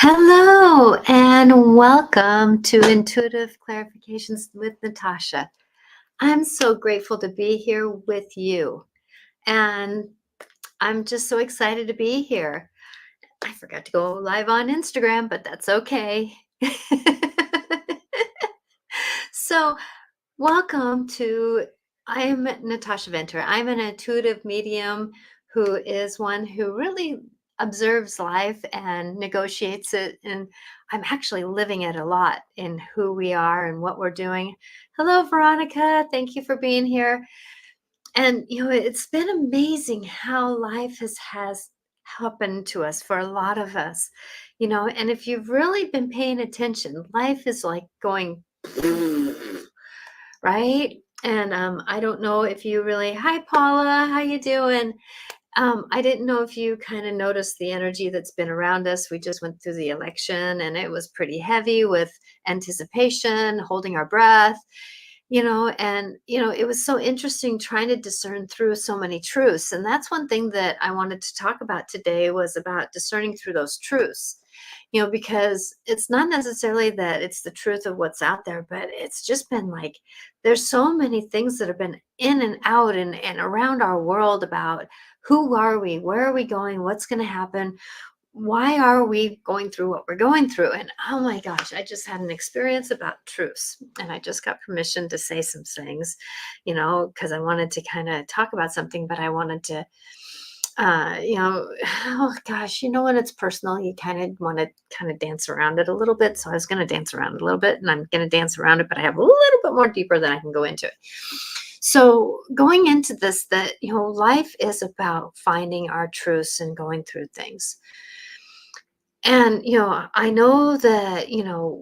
Hello and welcome to Intuitive Clarifications with Natasha. I'm so grateful to be here with you, and I'm just so excited to be here. I forgot to go live on Instagram, but that's okay. So, welcome to I'm Natasha Venter. I'm an intuitive medium who is one who really observes life and negotiates it. And I'm actually living it a lot in who we are and what we're doing. Hello, Veronica. Thank you for being here. And it's been amazing how life has happened to us for a lot of us. And if you've really been paying attention, life is like going right? And I don't know if you really, hi Paula, how you doing? I didn't know if you kind of noticed the energy that's been around us. We just went through the election and it was pretty heavy with anticipation, holding our breath, it was so interesting trying to discern through so many truths. And that's one thing that I wanted to talk about today was about discerning through those truths. Because it's not necessarily that it's the truth of what's out there, but it's just been like there's so many things that have been in and out and around our world about who are we, where are we going, what's going to happen, why are we going through what we're going through. And oh my gosh, I just had an experience about truths, and I just got permission to say some things, because I wanted to kind of talk about something, but I wanted to oh gosh, when it's personal, you kind of want to kind of dance around it a little bit. So I was going to dance around it a little bit, and I'm going to dance around it, but I have a little bit more deeper than I can go into it. So going into this, that, life is about finding our truths and going through things. And, I know that,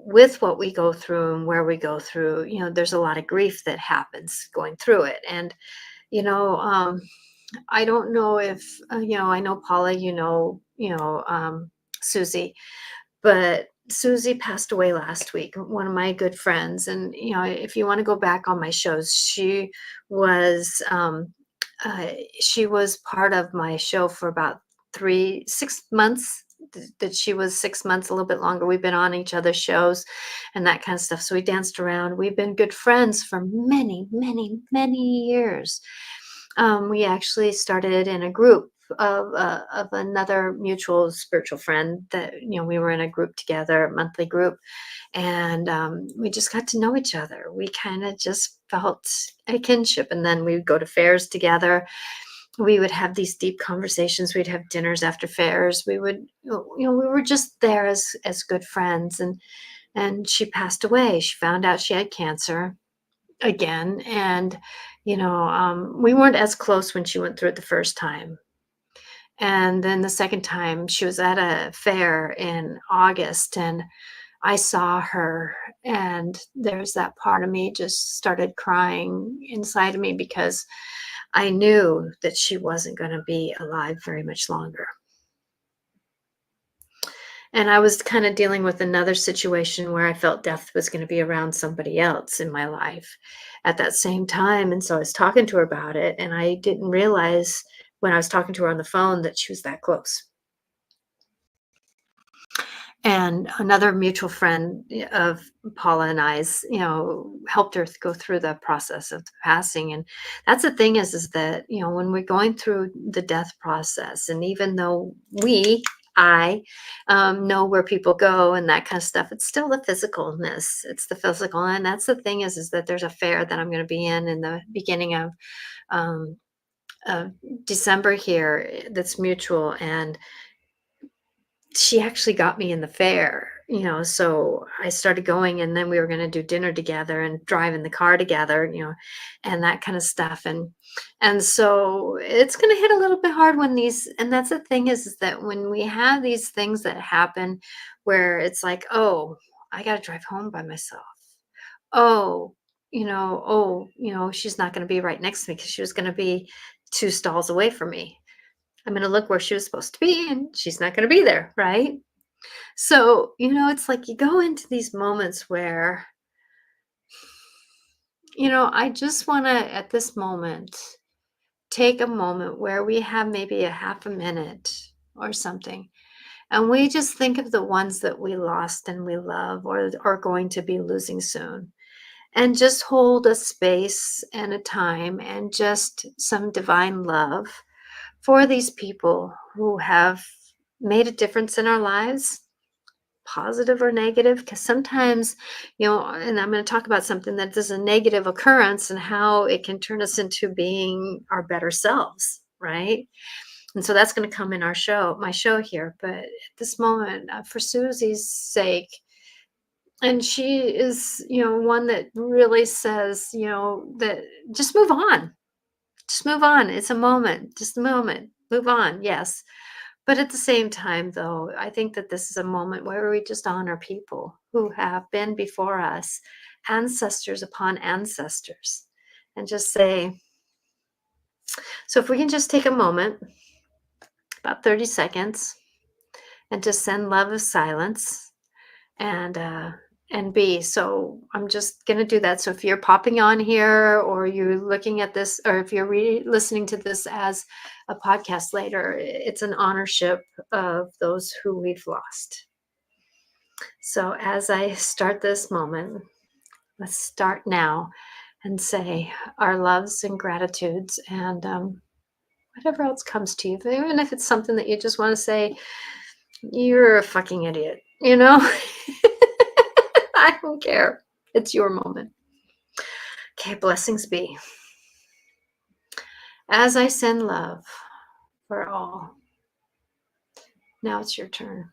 with what we go through and where we go through, there's a lot of grief that happens going through it. And, you know, um, I don't know if, I know Paula, Susie, but Susie passed away last week, one of my good friends. And, if you want to go back on my shows, was, she was part of my show for about 6 months. That she was 6 months, a little bit longer. We've been on each other's shows and that kind of stuff. So we danced around. We've been good friends for many, many, many years. We actually started in a group of another mutual spiritual friend that we were in a group together, a monthly group, and we just got to know each other. We kind of just felt a kinship, and then we would go to fairs together. We would have these deep conversations. We'd have dinners after fairs. We would, we were just there as good friends, and she passed away. She found out she had cancer again, and we weren't as close when she went through it the first time. And then the second time, she was at a fair in August, and I saw her, and there's that part of me just started crying inside of me because I knew that she wasn't going to be alive very much longer. And I was kind of dealing with another situation where I felt death was going to be around somebody else in my life at that same time. And so I was talking to her about it, and I didn't realize when I was talking to her on the phone that she was that close. And another mutual friend of Paula and I's, helped her go through the process of the passing. And that's the thing is that, when we're going through the death process, and even though I know where people go and that kind of stuff, it's still the physicalness. It's the physical. And that's the thing is that there's a fair that I'm going to be in the beginning um, of December here that's mutual. And she actually got me in the fair, so I started going, and then we were going to do dinner together and drive in the car together, and that kind of stuff. And so it's going to hit a little bit hard when and that's the thing is that when we have these things that happen where it's like, oh, I got to drive home by myself. Oh, she's not going to be right next to me because she was going to be 2 stalls away from me. I'm going to look where she was supposed to be, and she's not going to be there, right? So, it's like you go into these moments where, I just want to, at this moment, take a moment where we have maybe a half a minute or something, And we just think of the ones that we lost and we love or are going to be losing soon. And just hold a space and a time and just some divine love for these people who have made a difference in our lives, positive or negative. Because sometimes, and I'm going to talk about something that is a negative occurrence and how it can turn us into being our better selves, right? And so that's going to come in my show here. But at this moment, for Susie's sake, and she is, one that really says, that just move on. Just move on. It's a moment, just a moment. Move on. Yes. But at the same time, though, I think that this is a moment where we just honor people who have been before us, ancestors upon ancestors, and just say, so if we can just take a moment, about 30 seconds, and just send love of silence and be. So I'm just going to do that. So if you're popping on here or you're looking at this, or if you're listening to this as a podcast later, it's an honorship of those who we've lost. So as I start this moment, let's start now and say our loves and gratitudes and whatever else comes to you, even if it's something that you just want to say, you're a fucking idiot, I don't care. It's your moment. Okay, blessings be. As I send love for all, now it's your turn.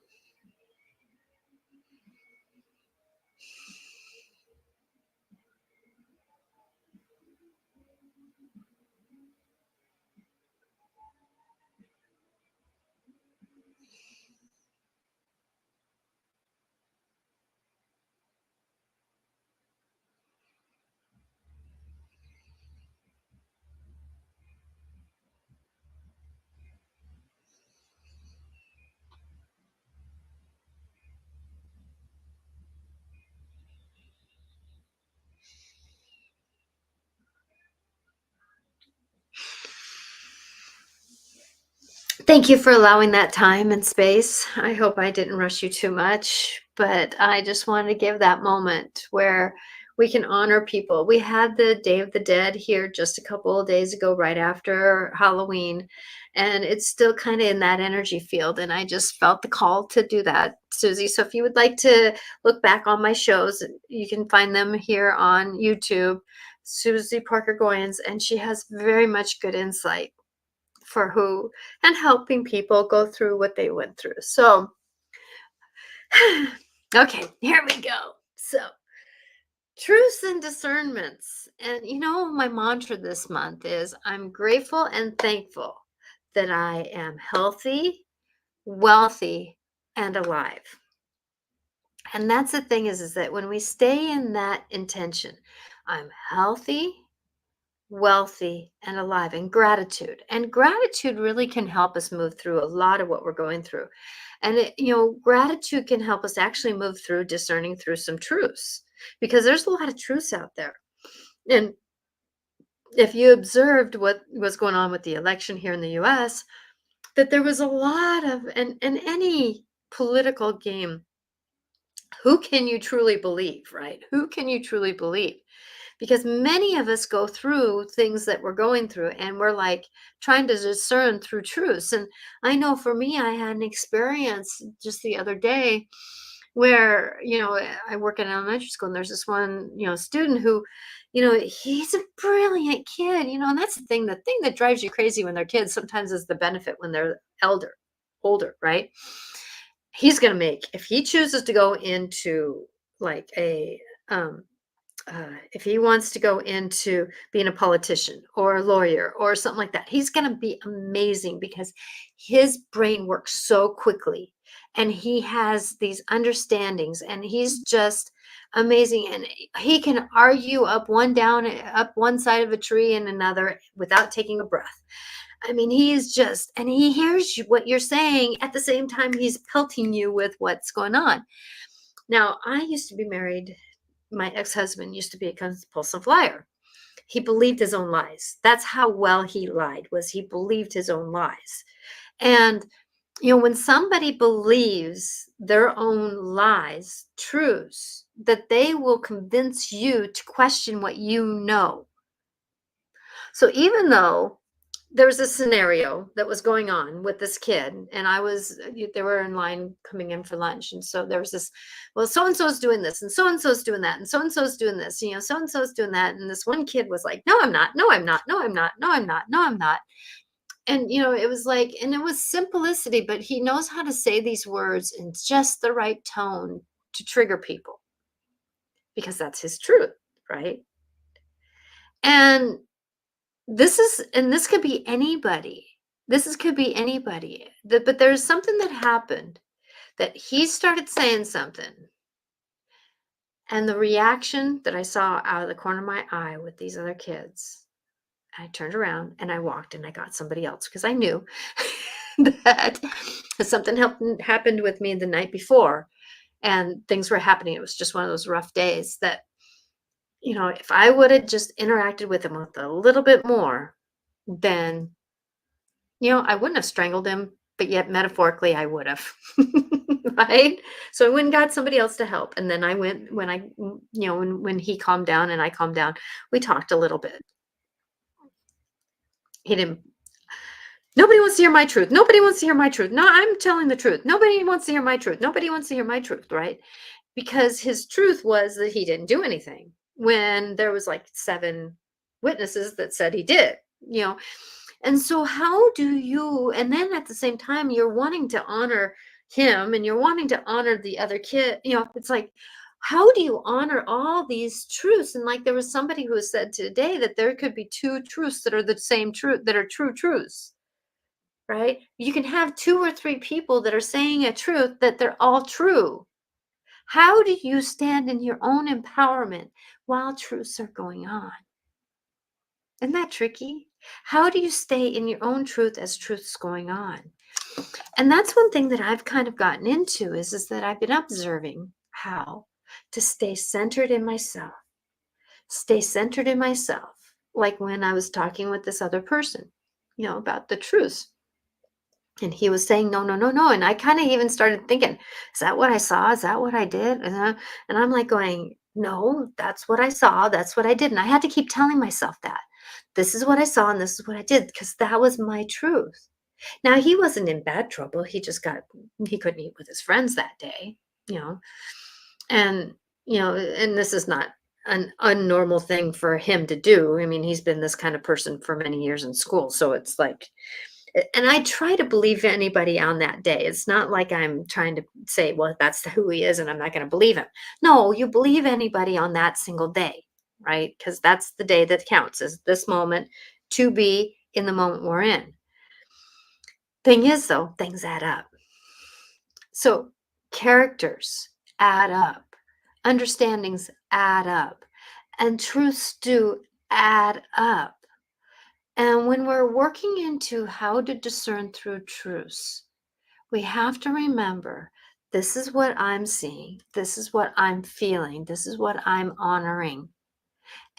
Thank you for allowing that time and space. I hope I didn't rush you too much, but I just wanted to give that moment where we can honor people. We had the Day of the Dead here just a couple of days ago, right after Halloween, and it's still kind of in that energy field. And I just felt the call to do that, Susie. So if you would like to look back on my shows, you can find them here on YouTube, Susie Parker Goyens, and she has very much good insight for who and helping people go through what they went through. So, okay, here we go. So, truths and discernments. And my mantra this month is I'm grateful and thankful that I am healthy, wealthy, and alive. And that's the thing is that when we stay in that intention, I'm healthy, wealthy, and alive, and gratitude really can help us move through a lot of what we're going through. And gratitude can help us actually move through discerning through some truths, because there's a lot of truths out there. And if you observed what was going on with the election here in the US, that there was a lot of, and any political game, who can you truly believe, right? Who can you truly believe? Because many of us go through things that we're going through and we're like trying to discern through truths. And I know for me, I had an experience just the other day where, I work in elementary school and there's this one, student who, he's a brilliant kid, and that's the thing that drives you crazy when they're kids sometimes is the benefit when they're older, right? He's going to make, if he chooses to go into like if he wants to go into being a politician or a lawyer or something like that, he's going to be amazing because his brain works so quickly and he has these understandings and he's just amazing. And he can argue up one side of a tree and another without taking a breath. I mean, he is just, and he hears what you're saying at the same time he's pelting you with what's going on. Now, I used to be married. My ex-husband used to be a compulsive liar. He believed his own lies. That's how well he lied, was he believed his own lies. And When somebody believes their own lies, truths, that they will convince you to question what you know. So even though there was a scenario that was going on with this kid, and they were in line coming in for lunch, and so there was this, well, so and so's doing this, and so and so's doing that, and so and so's doing this, so and so's doing that, and this one kid was like, no, I'm not, no, I'm not, no, I'm not, no, I'm not, no, I'm not. And it was like, and it was simplicity, but he knows how to say these words in just the right tone to trigger people, because that's his truth, right? And this could be anybody. Could be anybody. But there's something that happened, that he started saying something, and the reaction that I saw out of the corner of my eye with these other kids, I turned around and I walked and I got somebody else, because I knew that something happened with me the night before, and things were happening. It was just one of those rough days that, if I would have just interacted with him with a little bit more, then I wouldn't have strangled him, but yet metaphorically I would have. Right? So I went and got somebody else to help. And then I went, when he calmed down and I calmed down, we talked a little bit. He didn't, nobody wants to hear my truth. Nobody wants to hear my truth. No, I'm telling the truth. Nobody wants to hear my truth. Nobody wants to hear my truth, right? Because his truth was that he didn't do anything, when there was like 7 witnesses that said he did, you know. And so how do you, and then at the same time, you're wanting to honor him and you're wanting to honor the other kid, it's like, how do you honor all these truths? And like, there was somebody who said today that there could be 2 truths that are the same truth, that are true truths, right? You can have 2 or 3 people that are saying a truth that they're all true. How do you stand in your own empowerment while truths are going on? Isn't that tricky? How do you stay in your own truth as truth's going on? And that's one thing that I've kind of gotten into, is that I've been observing how to stay centered in myself. Stay centered in myself. Like when I was talking with this other person, about the truths. And he was saying, no, no, no, no. And I kind of even started thinking, is that what I saw? Is that what I did? And I'm like going, no, that's what I saw. That's what I did. And I had to keep telling myself that this is what I saw and this is what I did, because that was my truth. Now, he wasn't in bad trouble. He couldn't eat with his friends that day, you know, and, and this is not an unnormal thing for him to do. I mean, he's been this kind of person for many years in school. So it's like, and I try to believe anybody on that day. It's not like I'm trying to say, well, that's who he is and I'm not going to believe him. No, you believe anybody on that single day, right? Because that's the day that counts, is this moment, to be in the moment we're in. Thing is, though, things add up. So characters add up, understandings add up, and truths do add up. And when we're working into how to discern through truths, we have to remember, this is what I'm seeing, this is what I'm feeling, this is what I'm honoring.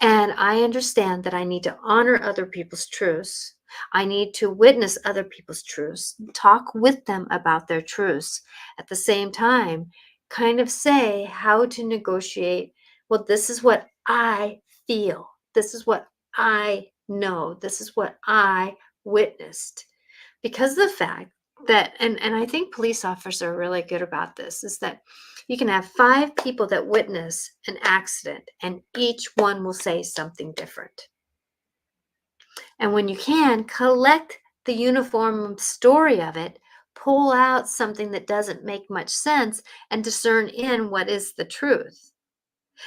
And I understand that I need to honor other people's truths. I need to witness other people's truths, talk with them about their truths. At the same time, kind of say how to negotiate. Well, this is what I feel. This is what I know. This is what I witnessed. Because of the fact that, and I think police officers are really good about this, is that you can have 5 people that witness an accident and each one will say something different. And when you can, collect the uniform story of it, pull out something that doesn't make much sense, and discern in what is the truth.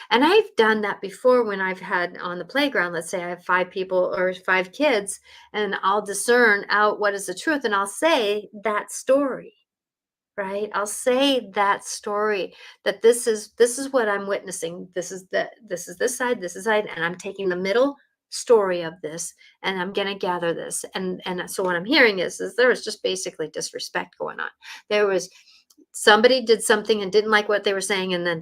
And I've done that before when I've had on the playground, let's say I have 5 people or 5 kids, and I'll discern out what is the truth, and I'll say that story. Right? I'll say that story, that this is what I'm witnessing. This is this side, this is side, and I'm taking the middle story of this, and I'm going to gather this. And so what I'm hearing is there was just basically disrespect going on. There was somebody did something and didn't like what they were saying, and then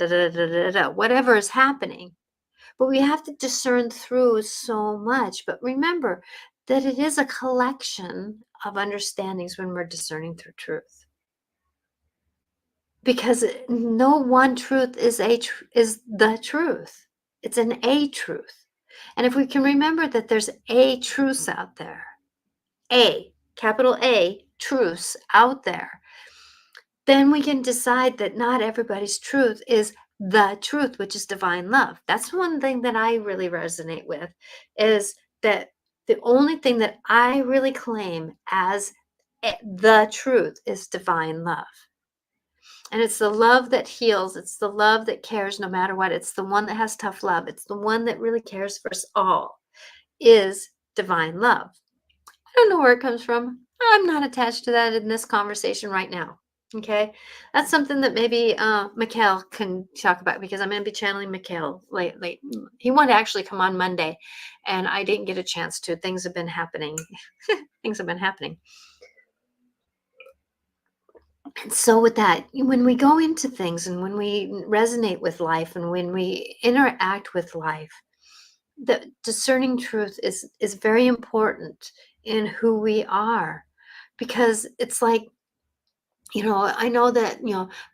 whatever is happening. But we have to discern through so much. But remember, that it is a collection of understandings when we're discerning through truth. Because no one truth is is the truth. It's an a truth. And if we can remember that there's a truths out there, a capital A truths out there, then we can decide that not everybody's truth is the truth, which is divine love. That's one thing that I really resonate with, is that the only thing that I really claim as the truth is divine love. And it's the love that heals. It's the love that cares no matter what. It's the one that has tough love. It's the one that really cares for us all, is divine love. I don't know where it comes from. I'm not attached to that in this conversation right now. Okay. That's something that maybe Mikhail can talk about, because I'm going to be channeling Mikhail lately. He wanted to actually come on Monday, and I didn't get a chance to. Things have been happening. Things have been happening. And so, with that, when we go into things and when we resonate with life and when we interact with life, the discerning truth is very important in who we are, because it's like, I know that,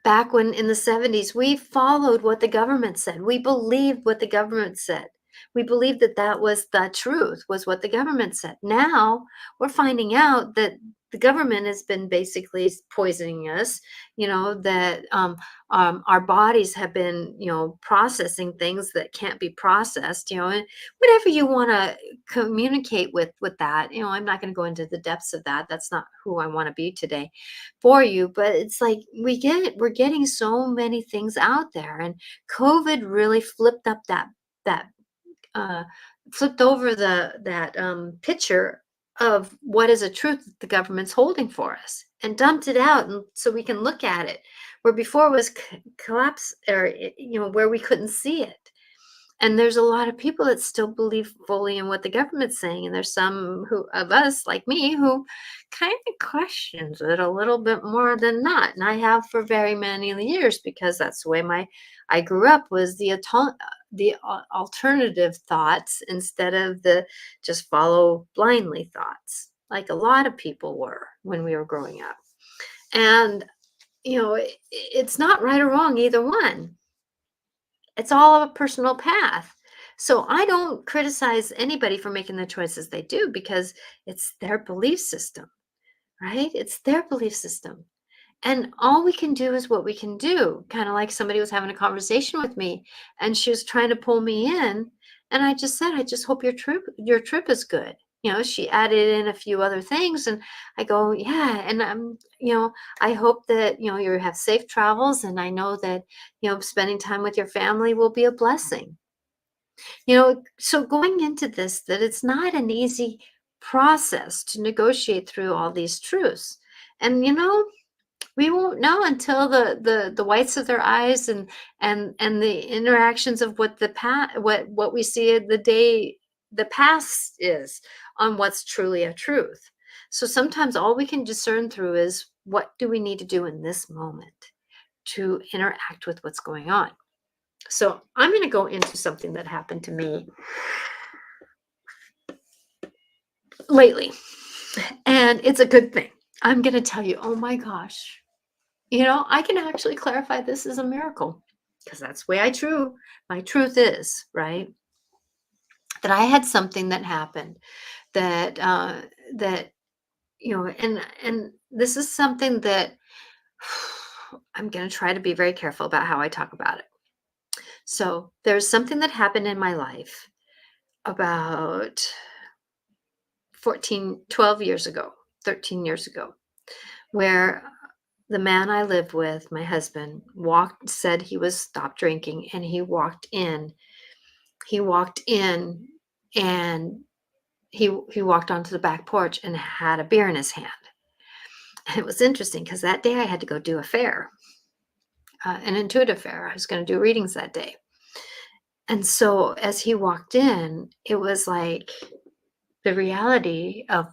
back when in the 70s, we followed what the government said. We believed what the government said. We believed that that was the truth, was what the government said. Now we're finding out that the government has been basically poisoning us, that our bodies have been, processing things that can't be processed, and whatever you want to communicate with that, I'm not going to go into the depths of that. That's not who I want to be today for you. But it's like we're getting so many things out there, and COVID really flipped up that uh flipped over that picture of what is a truth that the government's holding for us, and dumped it out, and so we can look at it, where before it was collapse, or where we couldn't see it. And there's a lot of people that still believe fully in what the government's saying, and there's some who of us like me who kind of questions it a little bit more than not. And I have for very many years, because that's the way I grew up, was the alternative thoughts instead of the just follow blindly thoughts, like a lot of people were when we were growing up. And it's not right or wrong, either one. It's all a personal path. So I don't criticize anybody for making the choices they do, because it's their belief system, right? It's their belief system. And all we can do is what we can do. Kind of like somebody was having a conversation with me, and she was trying to pull me in. And I just said, I just hope your trip is good. She added in a few other things, and I go, yeah. And I hope that, you have safe travels. And I know that, spending time with your family will be a blessing. So going into this, that it's not an easy process to negotiate through all these truths. And, we won't know until the whites of their eyes, and the interactions of what what we see the past is, on what's truly a truth. So sometimes all we can discern through is, what do we need to do in this moment to interact with what's going on. So I'm going to go into something that happened to me lately, and it's a good thing. I'm going to tell you, oh my gosh, I can actually clarify this as a miracle, because that's the way my truth is, right? That I had something that happened, that and this is something that I'm going to try to be very careful about how I talk about it. So there's something that happened in my life about 12 years ago, 13 years ago, where the man I lived with, my husband, said he was stopped drinking, and he walked in. He walked in, and he walked onto the back porch and had a beer in his hand. And it was interesting, because that day I had to go do a fair, an intuitive fair. I was going to do readings that day. And so as he walked in, it was like the reality of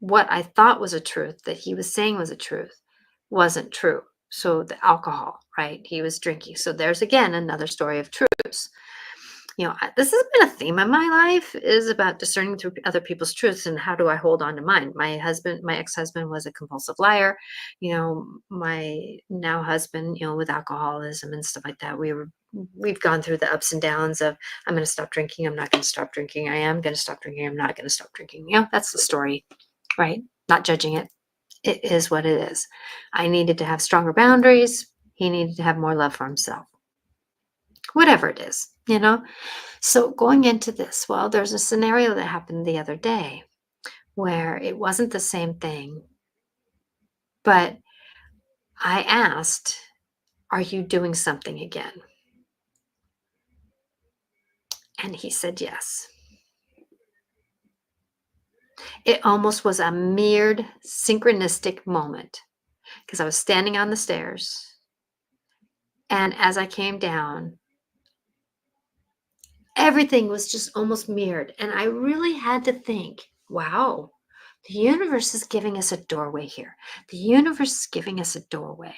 what I thought was a truth, that he was saying was a truth, wasn't true. So the alcohol, right? He was drinking. So there's again another story of truths. This has been a theme in my life is about discerning through other people's truths and how do I hold on to mine. My ex-husband was a compulsive liar. My now husband, with alcoholism and stuff like that. We've gone through the ups and downs of I'm going to stop drinking, I'm not going to stop drinking, I am going to stop drinking, I'm not going to stop drinking. That's the story, right? Not judging it. It is what it is. I needed to have stronger boundaries. He needed to have more love for himself. Whatever it is. So going into this, well, there's a scenario that happened the other day where it wasn't the same thing, but I asked, "Are you doing something again?" And he said yes. It almost was a mirrored synchronistic moment because I was standing on the stairs, and as I came down, everything was just almost mirrored. And I really had to think, wow, the universe is giving us a doorway here. The universe is giving us a doorway.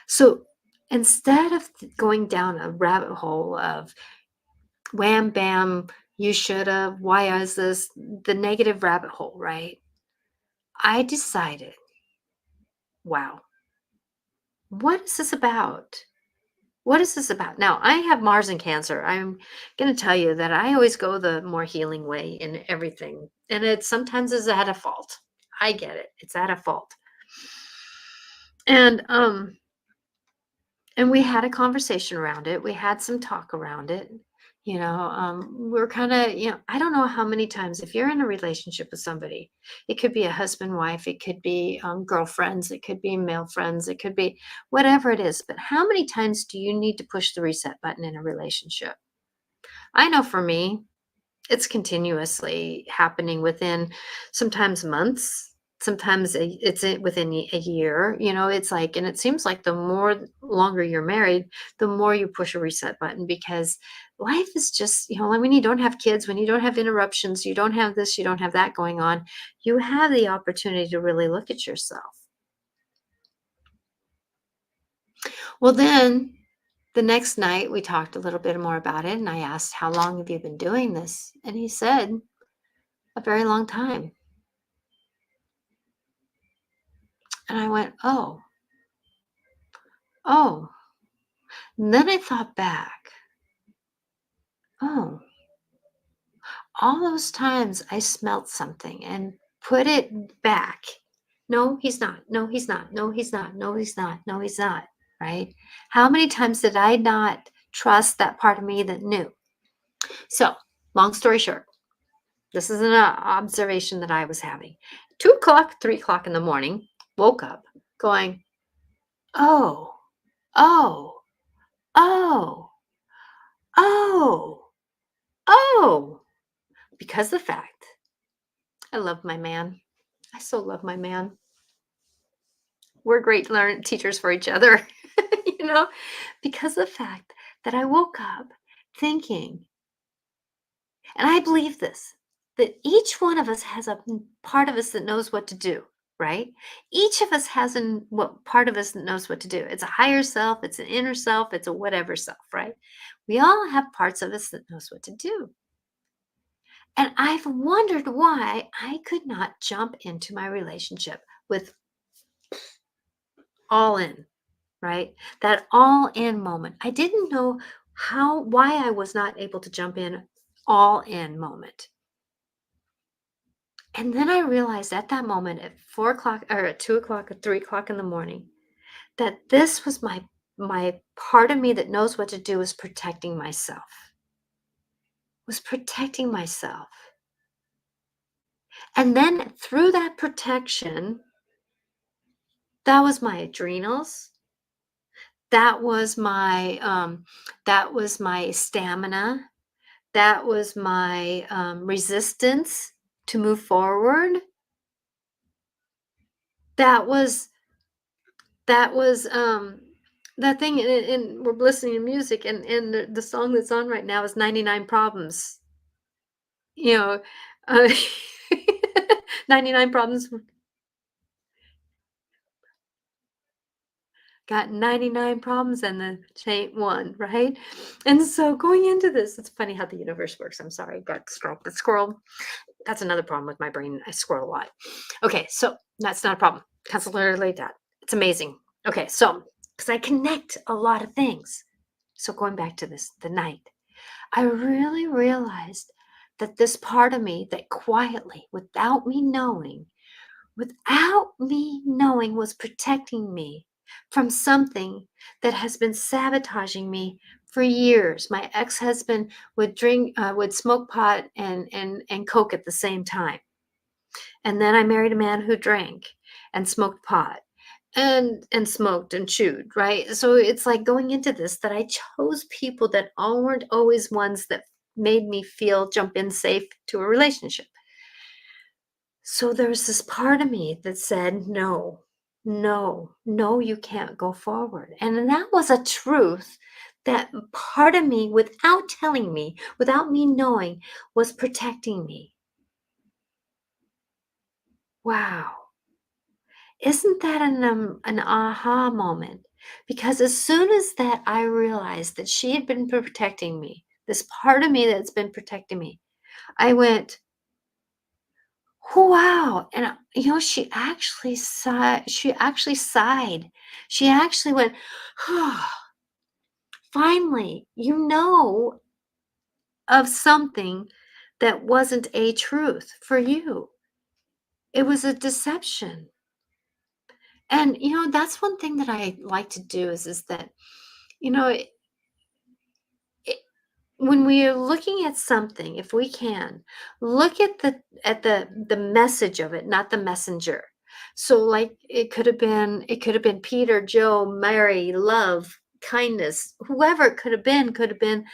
So instead of going down a rabbit hole of wham bam, you should have, why is this, the negative rabbit hole, right? I decided, wow, what is this about? What is this about? Now, I have Mars and Cancer. I'm going to tell you that I always go the more healing way in everything. And it sometimes is at a fault. I get it. It's at a fault. And we had a conversation around it. We had some talk around it. We're kind of, I don't know how many times, if you're in a relationship with somebody, it could be a husband, wife, it could be girlfriends, it could be male friends, it could be whatever it is. But how many times do you need to push the reset button in a relationship? I know for me, it's continuously happening within sometimes months, sometimes within a year. It's like, and it seems like the more longer you're married, the more you push a reset button because life is just, when you don't have kids, when you don't have interruptions, you don't have this, you don't have that going on, you have the opportunity to really look at yourself. Well, then the next night we talked a little bit more about it and I asked, how long have you been doing this? And he said, a very long time. And I went, oh. And then I thought back, oh, all those times I smelt something and put it back. No, he's not. No, he's not. No, he's not. No, he's not. No, he's not. Right? How many times did I not trust that part of me that knew? So, long story short, this is an observation that I was having. 2 o'clock, 3 o'clock in the morning, woke up going, oh, oh, oh, oh, oh. Because the fact I love my man. I so love my man. We're great teachers for each other, you know, because the fact that I woke up thinking, and I believe this, that each one of us has a part of us that knows what to do, right? Each of us has what part of us that knows what to do. It's a higher self, it's an inner self, it's a whatever self, right? We all have parts of us that knows what to do. And I've wondered why I could not jump into my relationship with all in, right? That all in moment. I didn't know why I was not able to jump in all in moment. And then I realized at that moment at 4 o'clock or at 2 o'clock or 3 o'clock in the morning that this was my part of me that knows what to do is protecting myself. Was protecting myself. And then through that protection, that was my adrenals. That was my stamina. That was my resistance to move forward. That was that thing. And we're listening to music, and the song that's on right now is 99 Problems. You know, uh, 99 Problems. got 99 problems and the ain't one, right? And so going into this, it's funny how the universe works. I'm sorry, got squirrel. The squirrel, that's another problem with my brain. I squirrel a lot. Okay, so that's not a problem. Cancel literally that. It's amazing. Okay, so because I connect a lot of things. So going back to this, the night, I really realized that this part of me that quietly, without me knowing, was protecting me from something that has been sabotaging me for years. My ex-husband would smoke pot and coke at the same time, and then I married a man who drank and smoked pot and smoked and chewed, right? So it's like going into this that I chose people that all weren't always ones that made me feel jump in safe to a relationship. So there's this part of me that said, no, no, no, you can't go forward. And that was a truth that part of me, without telling me, without me knowing, was protecting me. Wow. Isn't that an aha moment? Because as soon as that I realized that she had been protecting me, this part of me that's been protecting me, I went, wow. And she actually sighed. She actually went, oh, finally, of something that wasn't a truth for you. It was a deception. And that's one thing that I like to do is that, you know, it, when we are looking at something, if we can look at the message of it, not the messenger. So like it could have been Peter, Joe, Mary, love, kindness, whoever it could have been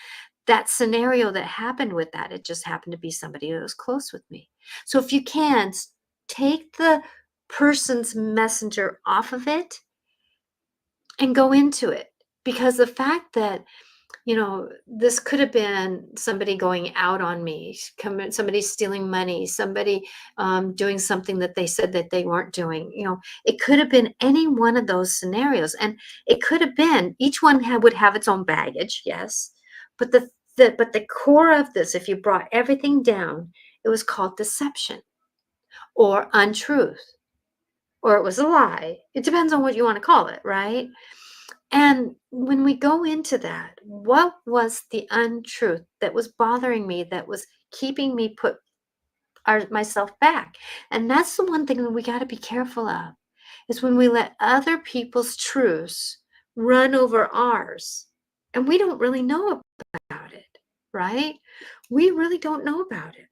that scenario that happened with that. It just happened to be somebody that was close with me. So if you can take the person's messenger off of it and go into it, because the fact that this could have been somebody going out on me, somebody stealing money, somebody doing something that they said that they weren't doing. It could have been any one of those scenarios, and it could have been each one would have its own baggage, yes, but the core of this, if you brought everything down, it was called deception or untruth, or it was a lie. It depends on what you want to call it, right? And when we go into that, what was the untruth that was bothering me, that was keeping me put myself back? And that's the one thing that we got to be careful of, is when we let other people's truths run over ours, and we don't really know about it, right? We really don't know about it.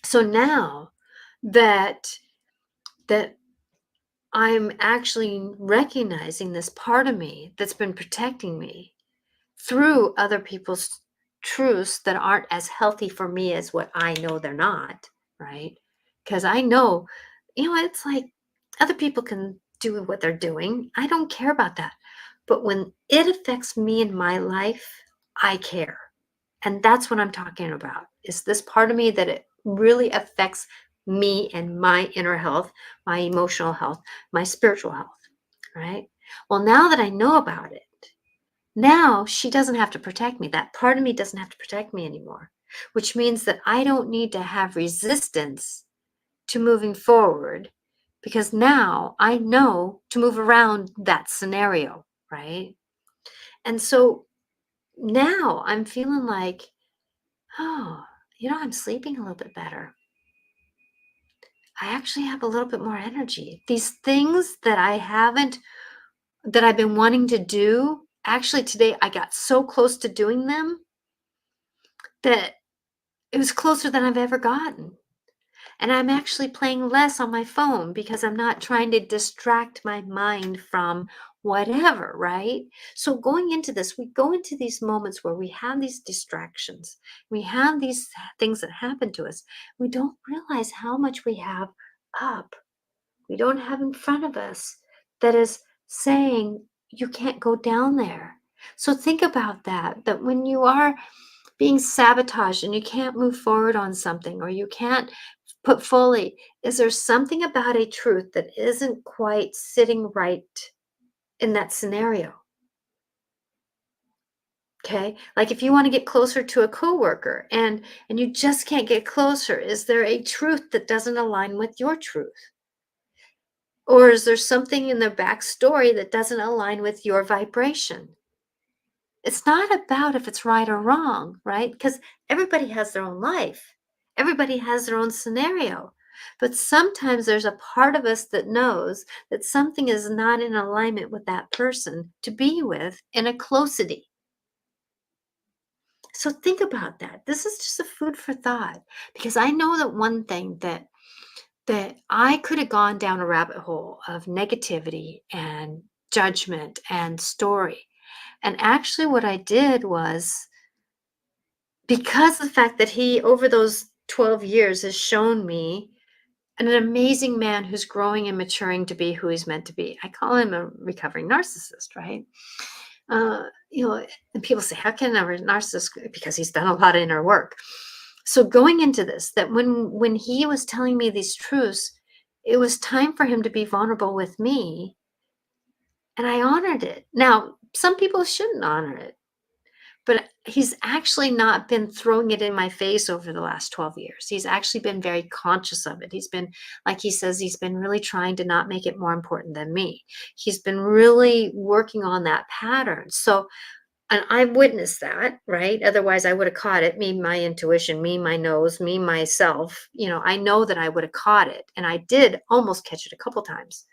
So now that that I'm actually recognizing this part of me that's been protecting me through other people's truths that aren't as healthy for me as what I know they're not, right? Because I know, it's like other people can do what they're doing. I don't care about that. But when it affects me in my life, I care. And that's what I'm talking about, is this part of me that it really affects me and my inner health, my emotional health, my spiritual health, right? Well, now that I know about it, now she doesn't have to protect me. That part of me doesn't have to protect me anymore, which means that I don't need to have resistance to moving forward, because now I know to move around that scenario, right? And so now I'm feeling like, oh, I'm sleeping a little bit better. I actually have a little bit more energy. These things that I've been wanting to do, actually today I got so close to doing them that it was closer than I've ever gotten. And I'm actually playing less on my phone because I'm not trying to distract my mind from whatever, right? So going into this, we go into these moments where we have these distractions, we have these things that happen to us. We don't realize how much we have up. We don't have in front of us that is saying, you can't go down there. So think about that when you are being sabotaged and you can't move forward on something, or you can't put fully, is there something about a truth that isn't quite sitting right in that scenario. Okay? Like if you want to get closer to a coworker and you just can't get closer, is there a truth that doesn't align with your truth? Or is there something in their backstory that doesn't align with your vibration? It's not about if it's right or wrong, right? Because everybody has their own life. Everybody has their own scenario. But sometimes there's a part of us that knows that something is not in alignment with that person to be with in a closity. So think about that. This is just a food for thought because I know that one thing that I could have gone down a rabbit hole of negativity and judgment and story. And actually what I did was because of the fact that he over those 12 years has shown me an amazing man who's growing and maturing to be who he's meant to be. I call him a recovering narcissist, right? You know, and people say, "How can a narcissist?" Because he's done a lot of inner work. So going into this, that when he was telling me these truths, it was time for him to be vulnerable with me, and I honored it. Now, some people shouldn't honor it, but he's actually not been throwing it in my face over the last 12 years. He's actually been very conscious of it. He's been, like he says, he's been really trying to not make it more important than me. He's been really working on that pattern. So, and I witnessed that, right? Otherwise, I would have caught it. Me, my intuition, me, my nose, me, myself. You know, I know that I would have caught it. And I did almost catch it a couple times.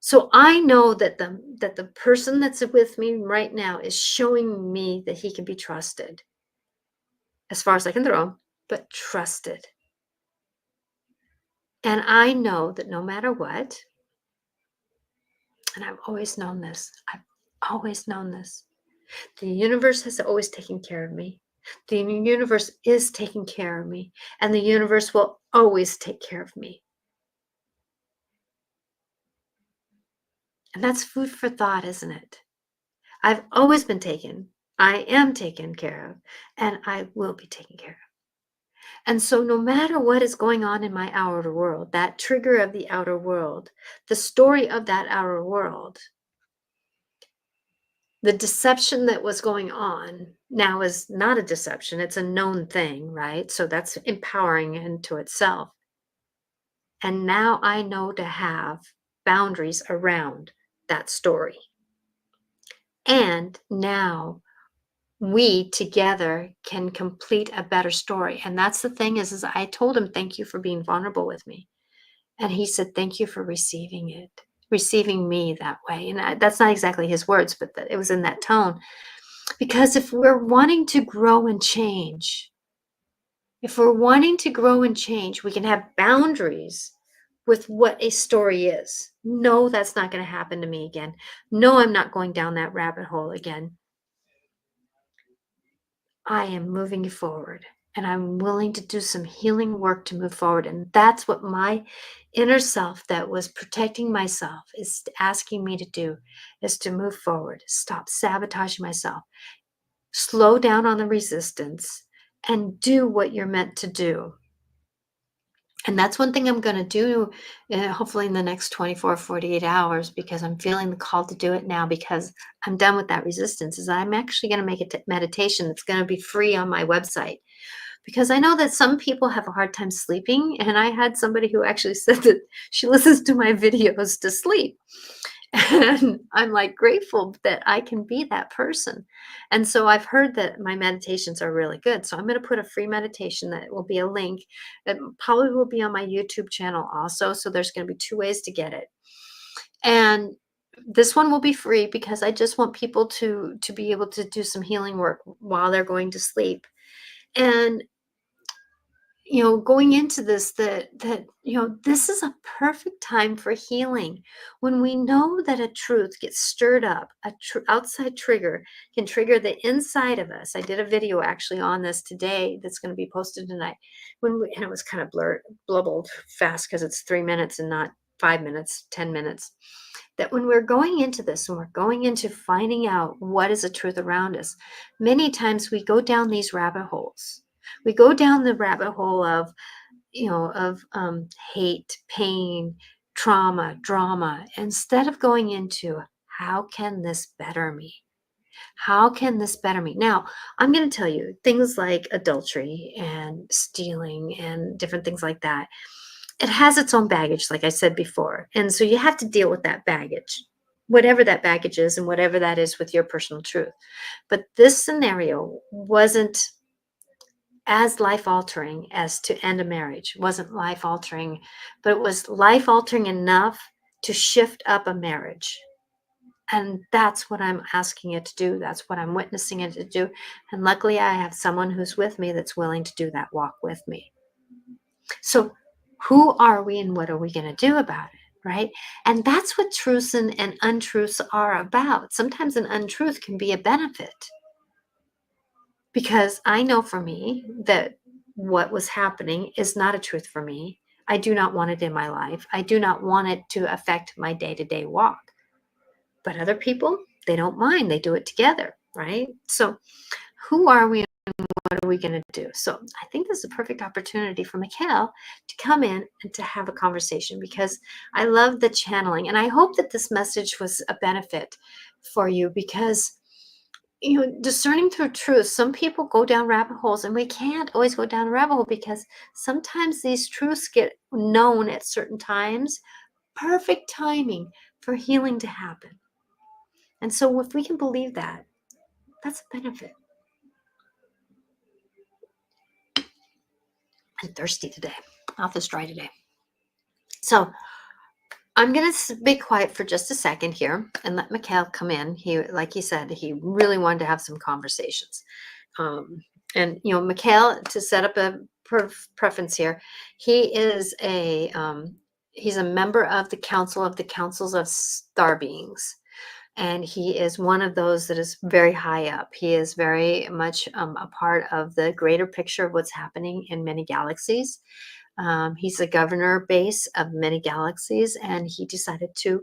So I know that the person that's with me right now is showing me that he can be trusted as far as I can throw him, but trusted. And I know that no matter what, and I've always known this, I've always known this. The universe has always taken care of me. The universe is taking care of me, and the universe will always take care of me. And that's food for thought, isn't it? I've always been taken. I am taken care of, and I will be taken care of. And so, no matter what is going on in my outer world, that trigger of the outer world, the story of that outer world, the deception that was going on now is not a deception, it's a known thing, right? So, that's empowering into itself. And now I know to have boundaries around that story. And now we together can complete a better story. And that's the thing is I told him, thank you for being vulnerable with me. And he said, thank you for receiving it, receiving me that way. And that's not exactly his words, but it was in that tone. Because if we're wanting to grow and change, if we're wanting to grow and change, we can have boundaries with what a story is. No, that's not going to happen to me again. No, I'm not going down that rabbit hole again. I am moving forward and I'm willing to do some healing work to move forward. And that's what my inner self that was protecting myself is asking me to do is to move forward, stop sabotaging myself, slow down on the resistance and do what you're meant to do. And that's one thing I'm going to do, hopefully in the next 24, 48 hours, because I'm feeling the call to do it now because I'm done with that resistance, is I'm actually going to make a meditation that's going to be free on my website. Because I know that some people have a hard time sleeping. And I had somebody who actually said that she listens to my videos to sleep. And I'm like grateful that I can be that person. And so I've heard that my meditations are really good. So I'm going to put a free meditation that will be a link that probably will be on my YouTube channel also. So there's going to be two ways to get it. And this one will be free because I just want people to be able to do some healing work while they're going to sleep. And going into this that this is a perfect time for healing when we know that a truth gets stirred up, outside trigger can trigger the inside of us. I did a video actually on this today that's going to be posted tonight and it was kind of blubbled fast because it's 3 minutes and not 5 minutes, 10 minutes. That when we're going into this and we're going into finding out what is the truth around us, many times we go down these rabbit holes. We go down the rabbit hole of hate, pain, trauma, drama, instead of going into how can this better me? How can this better me? Now, I'm going to tell you things like adultery and stealing and different things like that. It has its own baggage, like I said before. And so you have to deal with that baggage, whatever that baggage is and whatever that is with your personal truth. But this scenario wasn't as life altering as to end a marriage. It wasn't life altering, but it was life altering enough to shift up a marriage. And that's what I'm asking it to do. That's what I'm witnessing it to do. And luckily, I have someone who's with me that's willing to do that walk with me. So, who are we and what are we going to do about it? Right. And that's what truths and untruths are about. Sometimes an untruth can be a benefit because I know for me that what was happening is not a truth for me. I do not want it in my life. I do not want it to affect my day to day walk. But other people, they don't mind. They do it together, right? So who are we and what are we going to do? So I think this is a perfect opportunity for Mikhail to come in and to have a conversation because I love the channeling. And I hope that this message was a benefit for you because discerning through truth, some people go down rabbit holes and we can't always go down the rabbit hole because sometimes these truths get known at certain times, perfect timing for healing to happen. And so if we can believe that, that's a benefit. I'm thirsty today. Mouth is dry today. So I'm going to be quiet for just a second here and let Mikhail come in. Like he said, he really wanted to have some conversations. And Mikhail, to set up a preference here, he is he's a member of the Councils of Star Beings. And he is one of those that is very high up. He is very much a part of the greater picture of what's happening in many galaxies. He's the governor base of many galaxies, and he decided to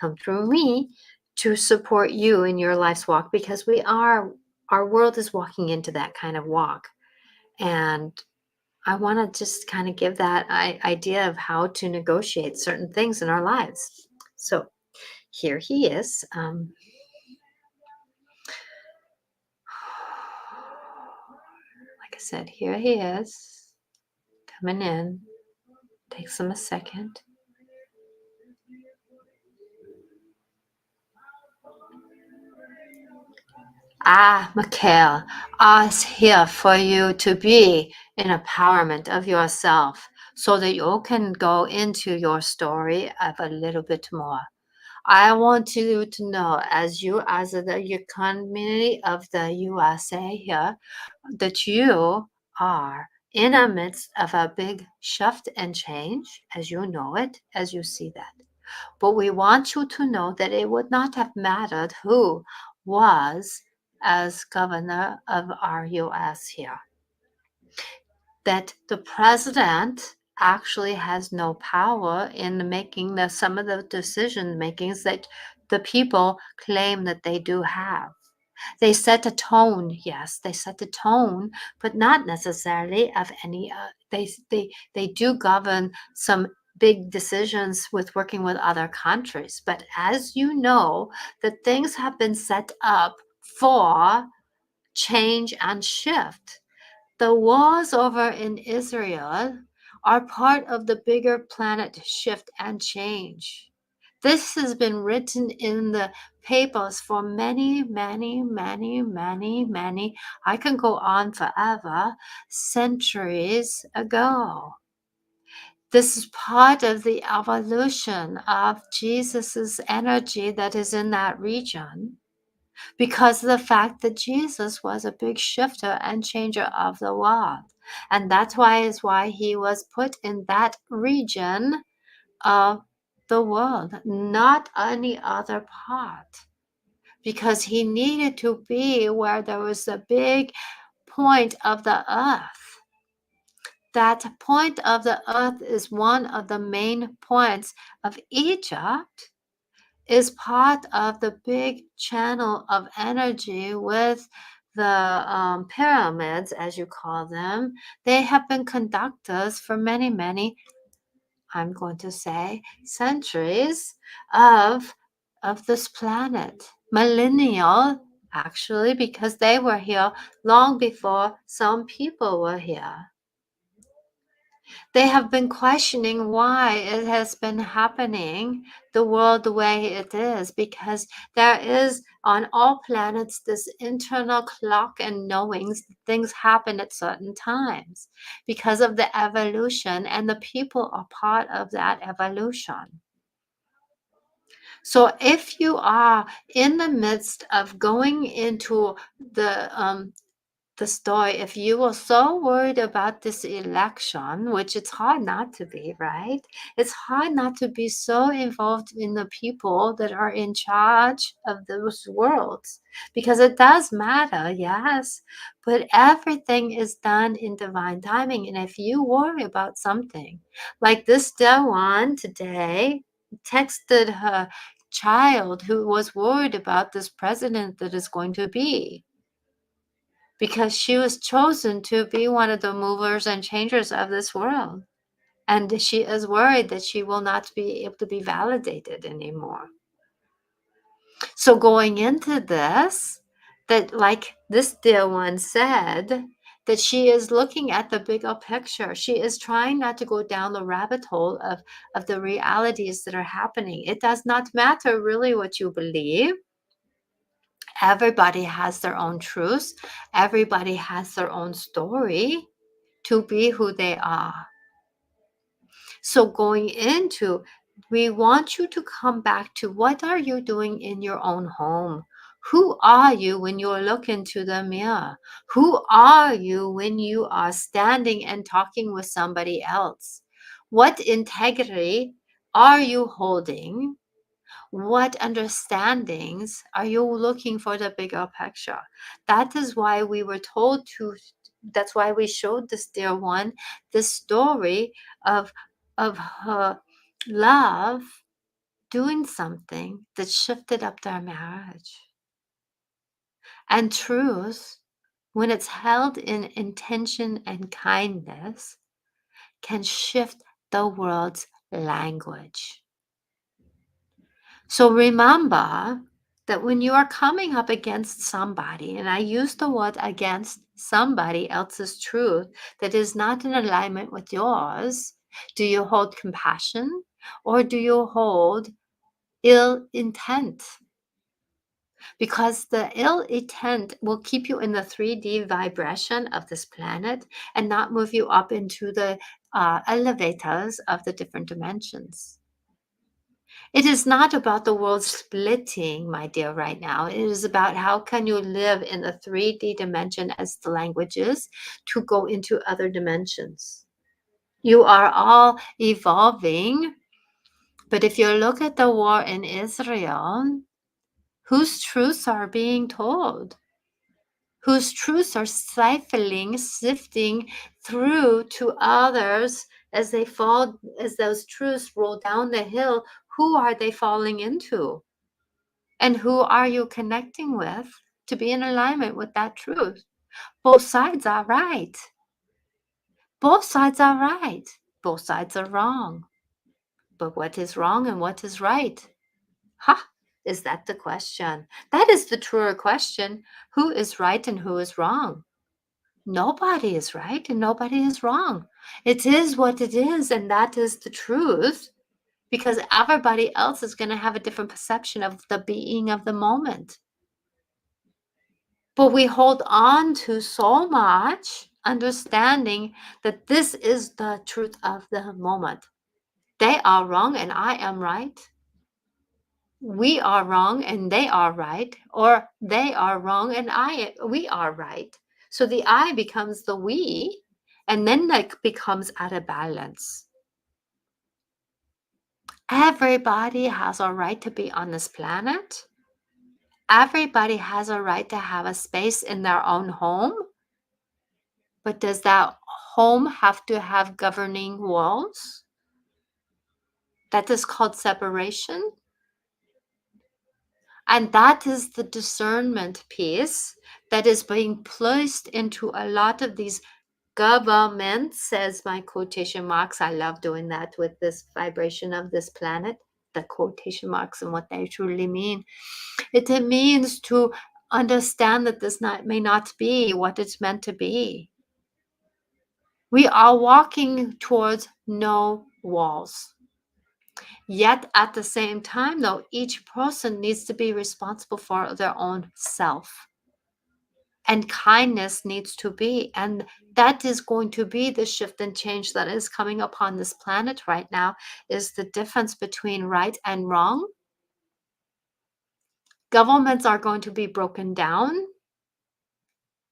come through me to support you in your life's walk because our world is walking into that kind of walk. And I want to just kind of give that idea of how to negotiate certain things in our lives. So here he is. Like I said, here he is coming in. Takes him a second. Mikhail, us here for you to be in empowerment of yourself so that you can go into your story of a little bit more. I want you to know, as the community of the USA here, that you are in the midst of a big shift and change, as you know it, as you see that. But we want you to know that it would not have mattered who was as governor of our US here. That the president actually has no power in making some of the decision makings that the people claim that they do have. They set a tone, yes, they set a tone, but not necessarily of any. They do govern some big decisions with working with other countries. But as you know, that things have been set up for change and shift. The wars over in Israel are part of the bigger planet shift and change. This has been written in the papers for many, I can go on forever, centuries ago. This is part of the evolution of Jesus's energy that is in that region because of the fact that Jesus was a big shifter and changer of the world. And that's why he was put in that region of the world, not any other part, because he needed to be where there was a big point of the earth. That point of the earth is one of the main points of Egypt, is part of the big channel of energy with the pyramids, as you call them. They have been conductors for many, I'm going to say, centuries of this planet. Millennial, actually, because they were here long before some people were here. They have been questioning why it has been happening, the world the way it is, because there is on all planets this internal clock and knowings that things happen at certain times because of the evolution, and the people are part of that evolution. So if you are in the midst of going into the story, if you were so worried about this election, which it's hard not to be, right? It's hard not to be so involved in the people that are in charge of those worlds, because it does matter, yes, but everything is done in divine timing. And if you worry about something, like this dear one today texted her child who was worried about this president that is going to be, because she was chosen to be one of the movers and changers of this world. And she is worried that she will not be able to be validated anymore. So going into this, that like this dear one said, that she is looking at the bigger picture. She is trying not to go down the rabbit hole of the realities that are happening. It does not matter really what you believe. Everybody has their own truths. Everybody has their own story to be who they are. So going into, we want you to come back to what are you doing in your own home? Who are you when you look into the mirror? Who are you when you are standing and talking with somebody else? What integrity are you holding? What understandings are you looking for the bigger picture? That is why we were told to, that's why we showed this dear one this story of her love doing something that shifted up their marriage. And truth, when it's held in intention and kindness, can shift the world's language. So remember that when you are coming up against somebody, and I use the word against somebody else's truth that is not in alignment with yours, do you hold compassion or do you hold ill intent? Because the ill intent will keep you in the 3D vibration of this planet and not move you up into the elevators of the different dimensions. It is not about the world splitting, my dear, right now. It is about how can you live in the 3D dimension as the language is to go into other dimensions. You are all evolving, but if you look at the war in Israel, whose truths are being told? Whose truths are stifling, sifting through to others as they fall, as those truths roll down the hill? Who are they falling into? And who are you connecting with to be in alignment with that truth? Both sides are right. Both sides are right. Both sides are wrong. But what is wrong and what is right? Ha! Is that the question? That is the truer question. Who is right and who is wrong? Nobody is right and nobody is wrong. It is what it is, and that is the truth, because everybody else is going to have a different perception of the being of the moment. But we hold on to so much understanding that this is the truth of the moment. They are wrong and I am right. We are wrong and they are right, or they are wrong and we are right. So the I becomes the we, and then that becomes out of balance. Everybody has a right to be on this planet. Everybody has a right to have a space in their own home. But does that home have to have governing walls? That is called separation. And that is the discernment piece that is being placed into a lot of these Government, says my quotation marks. I love doing that with this vibration of this planet, the quotation marks and what they truly mean. It means to understand that this may not be what it's meant to be. We are walking towards no walls. Yet at the same time, though, each person needs to be responsible for their own self. And kindness needs to be. And that is going to be the shift and change that is coming upon this planet right now, is the difference between right and wrong. Governments are going to be broken down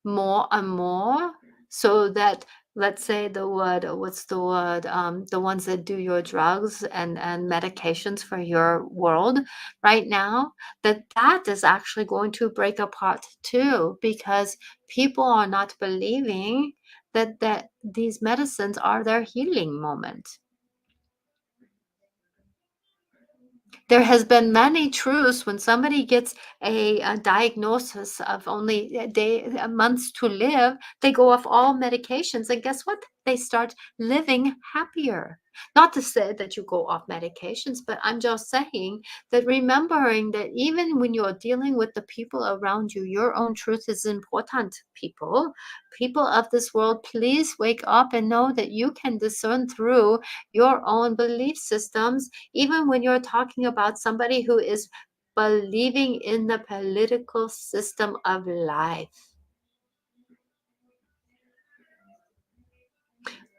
more and more, so that, let's say, the word, what's the word, the ones that do your drugs and medications for your world right now, that is actually going to break apart too, because people are not believing that these medicines are their healing moment. There has been many truths when somebody gets a diagnosis of only months to live, they go off all medications, and guess what? They start living happier. Not to say that you go off medications, but I'm just saying that, remembering that even when you're dealing with the people around you, your own truth is important, people. People of this world, please wake up and know that you can discern through your own belief systems, even when you're talking about somebody who is believing in the political system of life.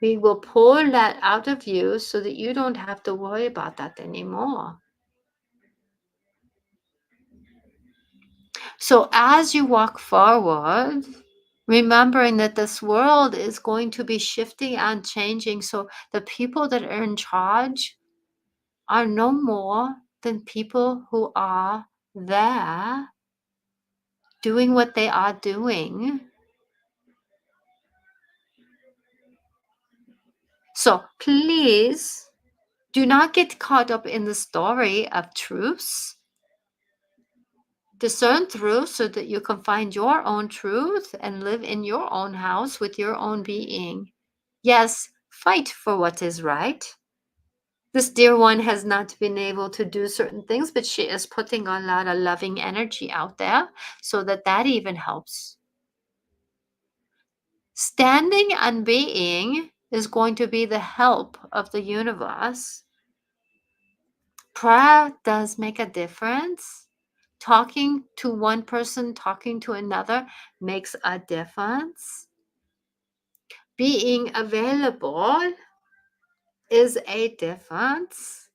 We will pull that out of you so that you don't have to worry about that anymore. So as you walk forward, remembering that this world is going to be shifting and changing, so the people that are in charge are no more than people who are there doing what they are doing. So please do not get caught up in the story of truths. Discern through so that you can find your own truth and live in your own house with your own being. Yes, fight for what is right. This dear one has not been able to do certain things, but she is putting a lot of loving energy out there so that even helps. Standing and being is going to be the help of the universe. Prayer does make a difference. Talking to one person, talking to another makes a difference. Being available is a difference.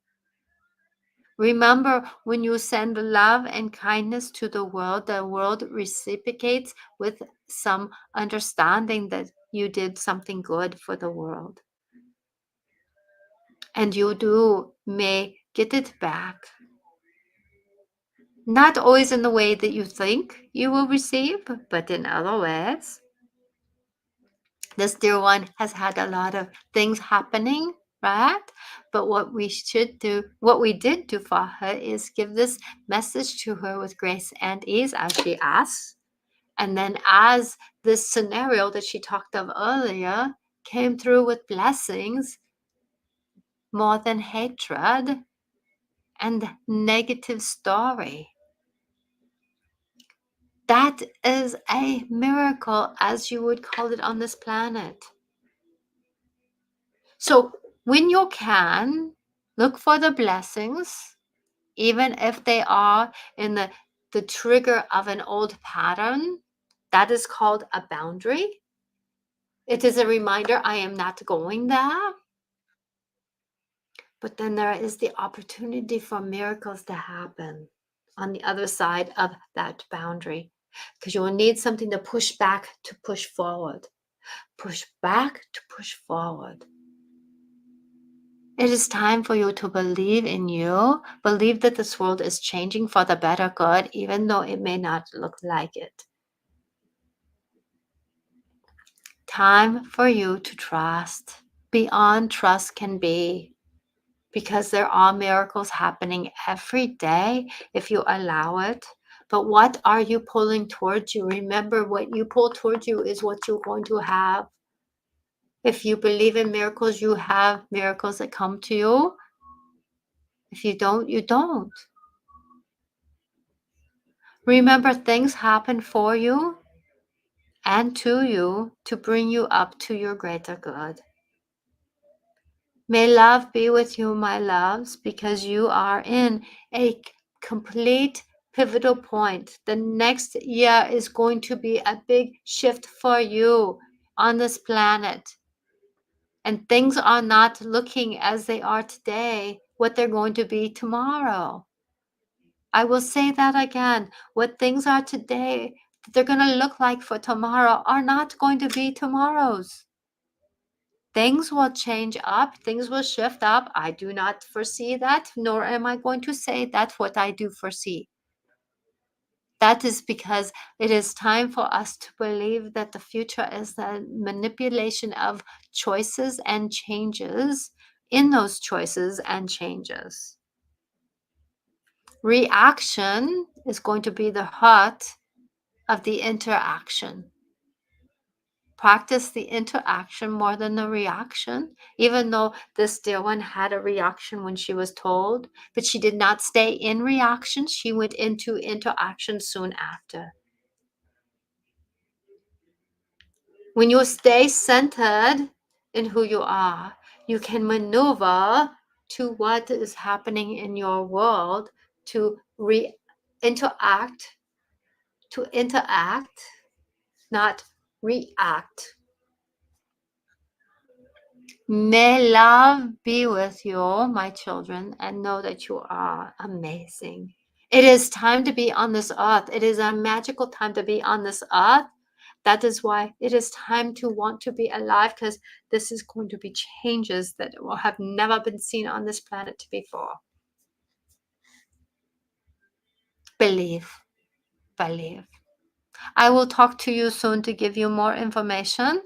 Remember, when you send love and kindness to the world reciprocates with some understanding that you did something good for the world. And you may get it back. Not always in the way that you think you will receive, but in other ways. This dear one has had a lot of things happening, right? But what we did do for her is give this message to her with grace and ease as she asks. And then as this scenario that she talked of earlier came through with blessings more than hatred and negative story. That is a miracle, as you would call it on this planet. So when you can, look for the blessings, even if they are in the trigger of an old pattern. That is called a boundary. It is a reminder, I am not going there. But then there is the opportunity for miracles to happen on the other side of that boundary, because you will need something to push back, to push forward. Push back to push forward. It is time for you to believe in you, believe that this world is changing for the better good, even though it may not look like it. Time for you to trust. Beyond trust can be, because there are miracles happening every day if you allow it. But what are you pulling towards you? Remember, what you pull towards you is what you're going to have. If you believe in miracles, you have miracles that come to you. If you don't, you don't. Remember, things happen for you and to you to bring you up to your greater good. May love be with you, my loves, because you are in a complete pivotal point. The next year is going to be a big shift for you on this planet. And things are not looking as they are today, what they're going to be tomorrow. I will say that again. What things are today, that they're going to look like for tomorrow, are not going to be tomorrow's. Things will change up, things will shift up. I do not foresee that, nor am I going to say that's what I do foresee. That is because it is time for us to believe that the future is the manipulation of choices and changes in those choices and changes. Reaction is going to be the heart of the interaction. Practice the interaction more than the reaction, even though this dear one had a reaction when she was told, but she did not stay in reaction. She went into interaction soon after. When you stay centered in who you are, you can maneuver to what is happening in your world to interact, not react. May love be with you, my children, and know that you are amazing. It is time to be on this earth. It is a magical time to be on this earth. That is why it is time to want to be alive, because this is going to be changes that will have never been seen on this planet before. Believe, believe. I will talk to you soon to give you more information.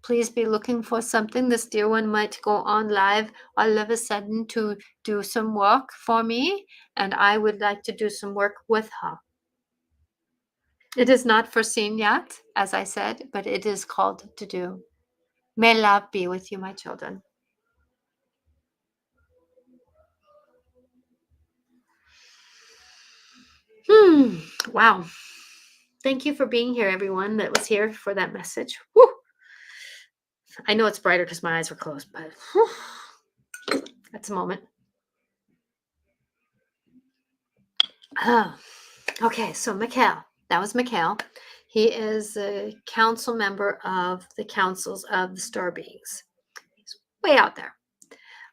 Please be looking for something. This dear one might go on live all of a sudden to do some work for me, and I would like to do some work with her. It is not foreseen yet, as I said, but it is called to do. May love be with you, my children. Wow. Thank you for being here, everyone that was here for that message. Whew. I know it's brighter because my eyes were closed, but whew, that's a moment. Oh, okay, so Mikhail, that was Mikhail. He is a council member of the councils of the star beings. He's way out there.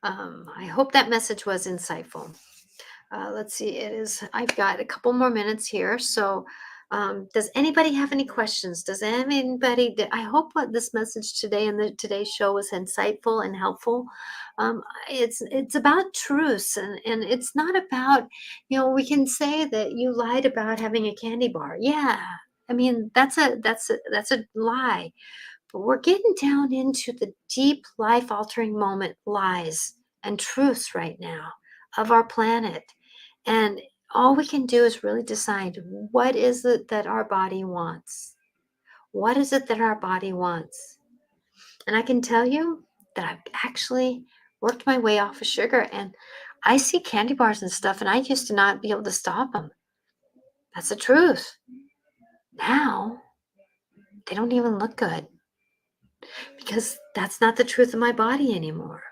I hope that message was insightful. Let's see, I've got a couple more minutes here. So does anybody have any questions? I hope what this message today and today's show was insightful and helpful. It's about truths, and it's not about, we can say that you lied about having a candy bar. Yeah. I mean, that's a lie. But we're getting down into the deep life altering moment lies and truths right now of our planet. And all we can do is really decide, what is it that our body wants? What is it that our body wants? And I can tell you that I've actually worked my way off of sugar, and I see candy bars and stuff, and I used to not be able to stop them. That's the truth. Now, they don't even look good because that's not the truth of my body anymore.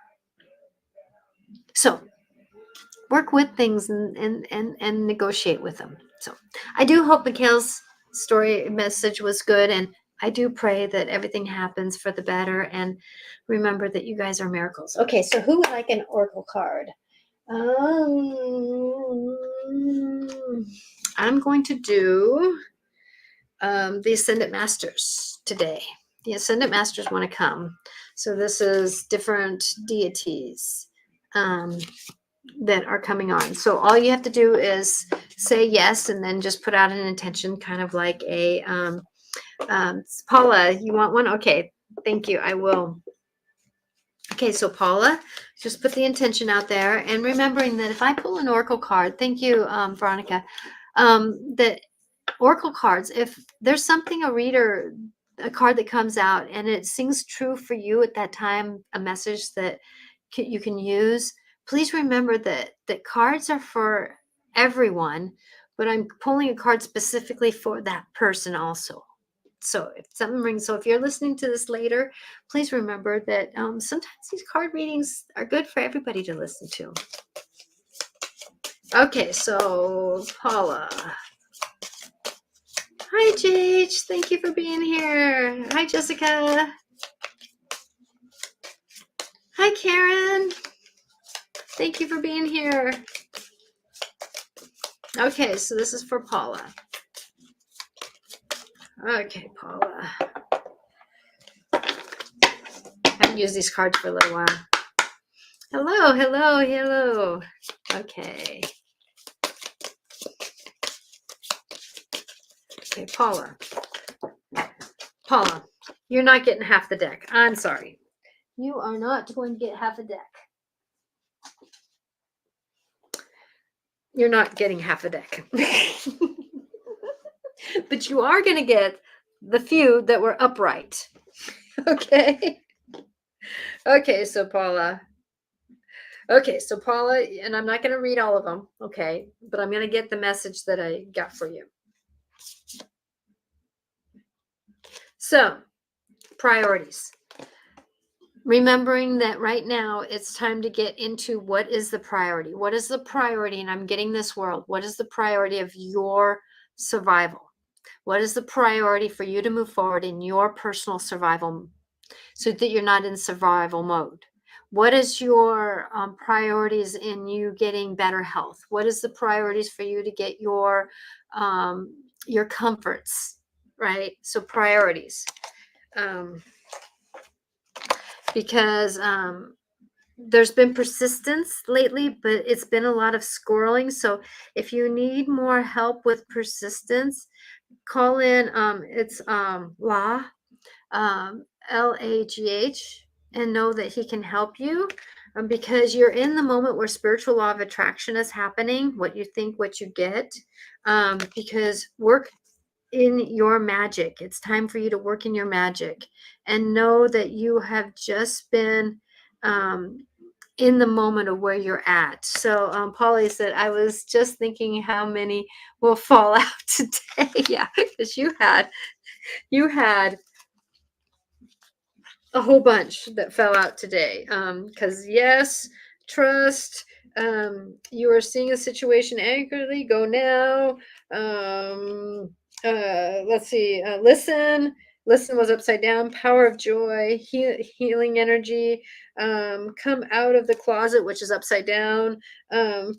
So work with things and negotiate with them. So I do hope Mikhail's story message was good, and I do pray that everything happens for the better, and remember that you guys are miracles. Okay, so who would like an oracle card? I'm going to do the Ascendant Masters today. The Ascendant Masters want to come. So this is different deities that are coming on. So all you have to do is say yes, and then just put out an intention, kind of like a Paula, you want one? Okay, thank you. I will. Okay, so Paula, just put the intention out there, and remembering that if I pull an oracle card, thank you, Veronica, that oracle cards, if there's something a reader a card that comes out and it sings true for you at that time, a message that you can use, please remember that cards are for everyone, but I'm pulling a card specifically for that person also. So if something rings, so if you're listening to this later, please remember that sometimes these card readings are good for everybody to listen to. Okay, so Paula. Hi, Jade. Thank you for being here. Hi, Jessica. Hi, Karen. Thank you for being here. Okay, so this is for Paula. Okay, Paula. I haven't used these cards for a little while. Hello, hello, hello. Okay. Okay, Paula. Paula, you're not getting half the deck. I'm sorry. You are not going to get half a deck. You're not getting half a deck. But you are going to get the few that were upright. Okay. Okay, so Paula. Okay, so Paula, and I'm not going to read all of them, okay, but I'm going to get the message that I got for you. So, priorities. Remembering that right now it's time to get into what is the priority. What is the priority? And I'm getting this world. What is the priority of your survival? What is the priority for you to move forward in your personal survival so that you're not in survival mode? What is your priorities in you getting better health? What is the priorities for you to get your comforts, right? So priorities. Because there's been persistence lately, but it's been a lot of squirreling. So if you need more help with persistence, call in. It's La, LAGH, and know that he can help you because you're in the moment where spiritual law of attraction is happening. What you think, what you get. Because work in your magic. It's time for you to work in your magic and know that you have just been in the moment of where you're at. So Polly said, I was just thinking how many will fall out today. Yeah, because you had a whole bunch that fell out today. Because yes, trust, you are seeing a situation accurately, go now. Let's see, listen was upside down, power of joy, healing energy, come out of the closet, which is upside down,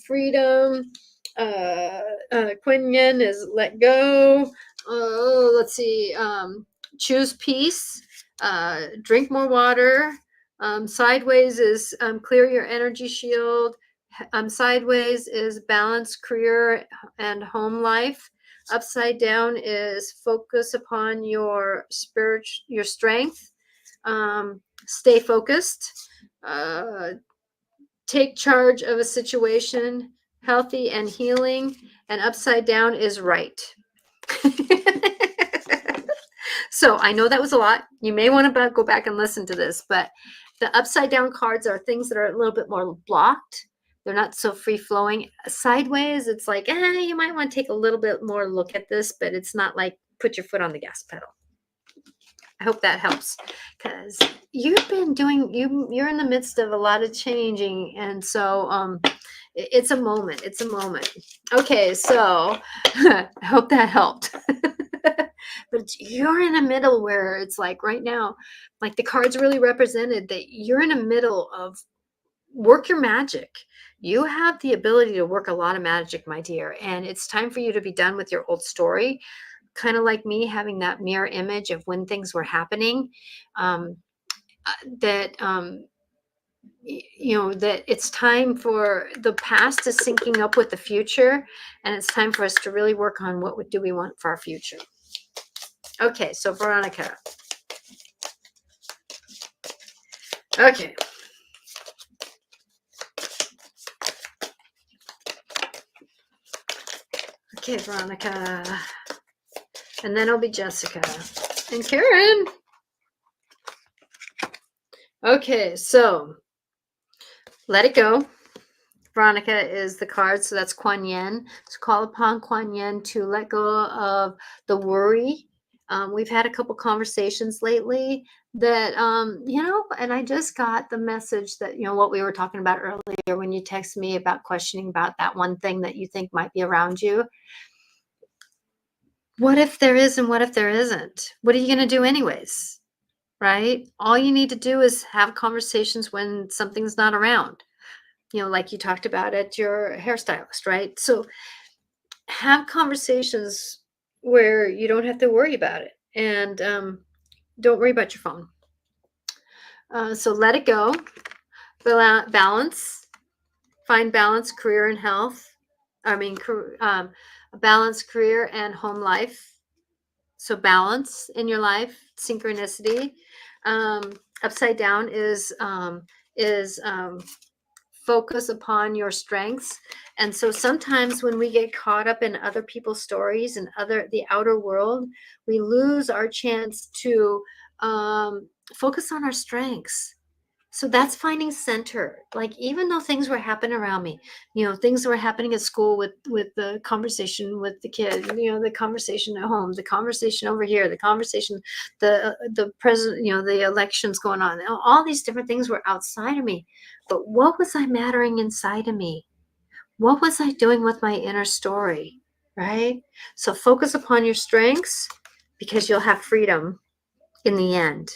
freedom, Quinn Yen is let go. Oh, let's see, choose peace, drink more water. Sideways is clear your energy shield. Sideways is balance career and home life. Upside down is focus upon your your strength. Stay focused. Take charge of a situation, healthy and healing. And upside down is right. So I know that was a lot. You may want to go back and listen to this, but the upside down cards are things that are a little bit more blocked. They're not so free flowing. Sideways, it's like, you might want to take a little bit more look at this, but it's not like put your foot on the gas pedal. I hope that helps because you've been you're in the midst of a lot of changing. And so it's a moment. It's a moment. Okay, so I hope that helped. But you're in the middle where it's like right now, like the cards really represented that you're in the middle of work your magic. You have the ability to work a lot of magic, my dear, and it's time for you to be done with your old story. Kind of like me having that mirror image of when things were happening, that that it's time for the past is syncing up with the future, and it's time for us to really work on what do we want for our future. Okay, so Veronica. Okay. Okay, Veronica. And then it'll be Jessica. And Karen. Okay, so let it go. Veronica is the card, so that's Kuan Yin. So call upon Kuan Yin to let go of the worry. We've had a couple conversations lately that, and I just got the message that, what we were talking about earlier when you text me about questioning about that one thing that you think might be around you. What if there is and what if there isn't? What are you going to do anyways? Right? All you need to do is have conversations when something's not around. Like you talked about at your hairstylist, right? So have conversations where you don't have to worry about it, and don't worry about your phone. So let it go. Balance. Find balance, career and health. A balanced career and home life. So balance in your life, synchronicity. Upside down is focus upon your strengths. And so sometimes when we get caught up in other people's stories and the outer world, we lose our chance to focus on our strengths. So that's finding center. Like, even though things were happening around me, things were happening at school with the conversation with the kid, the conversation at home, the conversation over here, the conversation, the president, the elections going on, all these different things were outside of me. But what was I mattering inside of me? What was I doing with my inner story? Right? So focus upon your strengths, because you'll have freedom in the end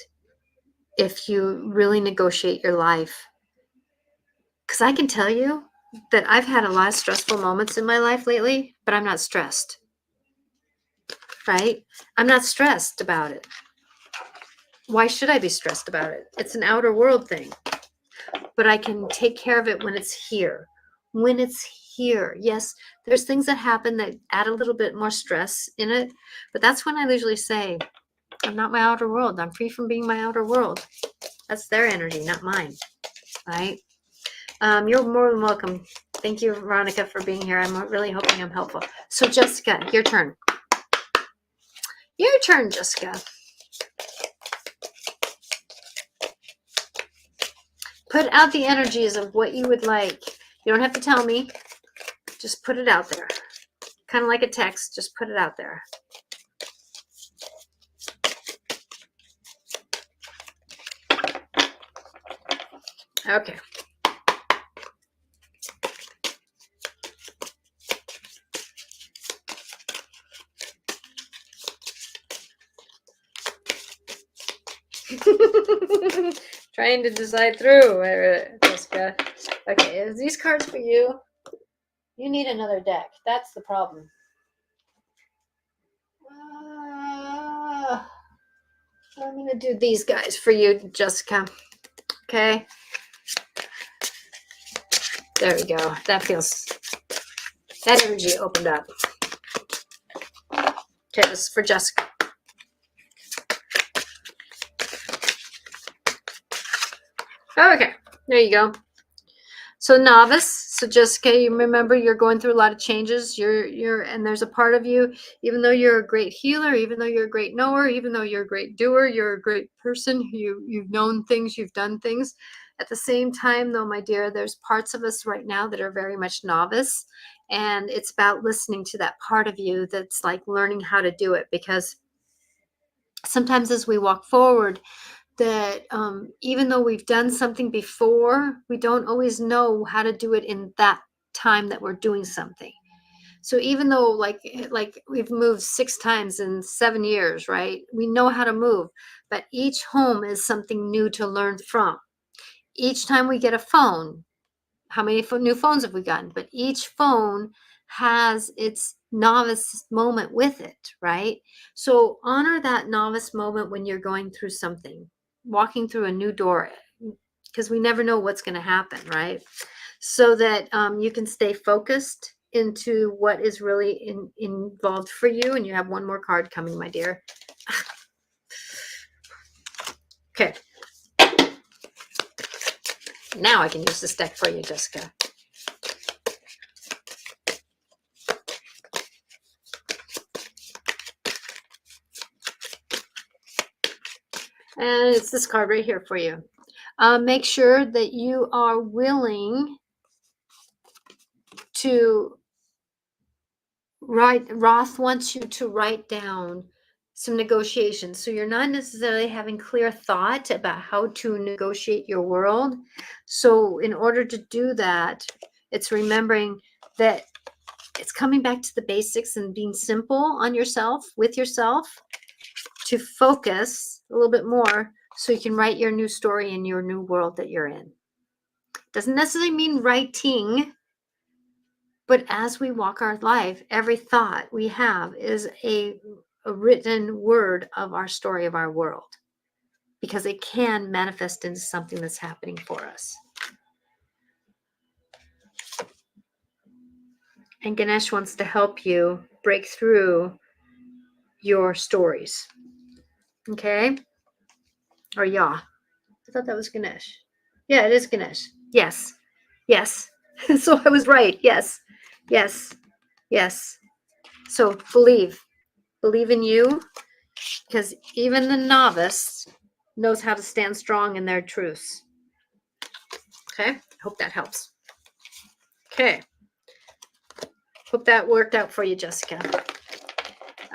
if you really negotiate your life. Because I can tell you that I've had a lot of stressful moments in my life lately, but I'm not stressed, right? I'm not stressed about it. Why should I be stressed about it? It's an outer world thing, but I can take care of it when it's here. When it's here, yes, there's things that happen that add a little bit more stress in it, but that's when I usually say, I'm not my outer world. I'm free from being my outer world. That's their energy, not mine, right? You're more than welcome. Thank you, Veronica, for being here. I'm really hoping I'm helpful. So, Jessica, your turn. Your turn, Jessica. Put out the energies of what you would like. You don't have to tell me. Just put it out there. Kind of like a text. Just put it out there. Okay. Trying to decide through, Jessica. Okay, is these cards for you? You need another deck. That's the problem. I'm going to do these guys for you, Jessica. Okay. There we go. That energy opened up. Okay, this is for Jessica. Okay, there you go. So novice. So Jessica, you remember you're going through a lot of changes. And there's a part of you, even though you're a great healer, even though you're a great knower, even though you're a great doer, you're a great person. You've known things, you've done things. At the same time, though, my dear, there's parts of us right now that are very much novice. And it's about listening to that part of you that's like learning how to do it. Because sometimes as we walk forward, that even though we've done something before, we don't always know how to do it in that time that we're doing something. So even though like we've moved 6 times in 7 years, right? We know how to move, but each home is something new to learn from. Each time we get a phone, how many new phones have we gotten? But each phone has its novice moment with it, right? So honor that novice moment when you're going through something, walking through a new door, because we never know what's going to happen, right? So that you can stay focused into what is really involved for you. And you have one more card coming, my dear. Okay. Now I can use this deck for you, Jessica. And it's this card right here for you. Make sure that you are willing to write. Roth wants you to write down some negotiations. So you're not necessarily having clear thought about how to negotiate your world. So in order to do that, it's remembering that it's coming back to the basics and being simple on yourself, with yourself, to focus a little bit more so you can write your new story in your new world that you're in. Doesn't necessarily mean writing, but as we walk our life, every thought we have is a written word of our story of our world, because it can manifest into something that's happening for us. And Ganesh wants to help you break through your stories. Okay? Or yeah. I thought that was Ganesh. Yeah, it is Ganesh. Yes. Yes. So I was right. Yes. Yes. Yes. So believe. Believe in you, because even the novice knows how to stand strong in their truths. Okay? Hope that helps. Okay. Hope that worked out for you, Jessica.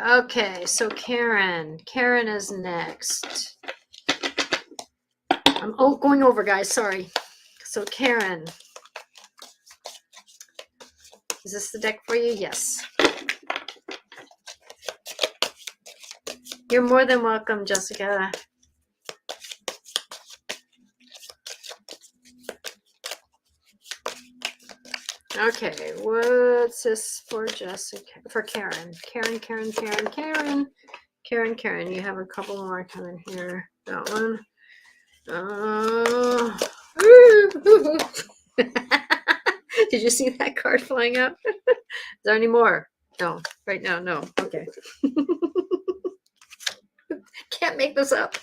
Okay, so Karen. Karen is next. I'm going over, guys. Sorry. So Karen. Is this the deck for you? Yes. You're more than welcome, Jessica. Okay, what's this for Jessica? For Karen. Karen. Karen, you have a couple more coming here. That one. Did you see that card flying up? Is there any more? No, right now, no. Okay. Can't make this up.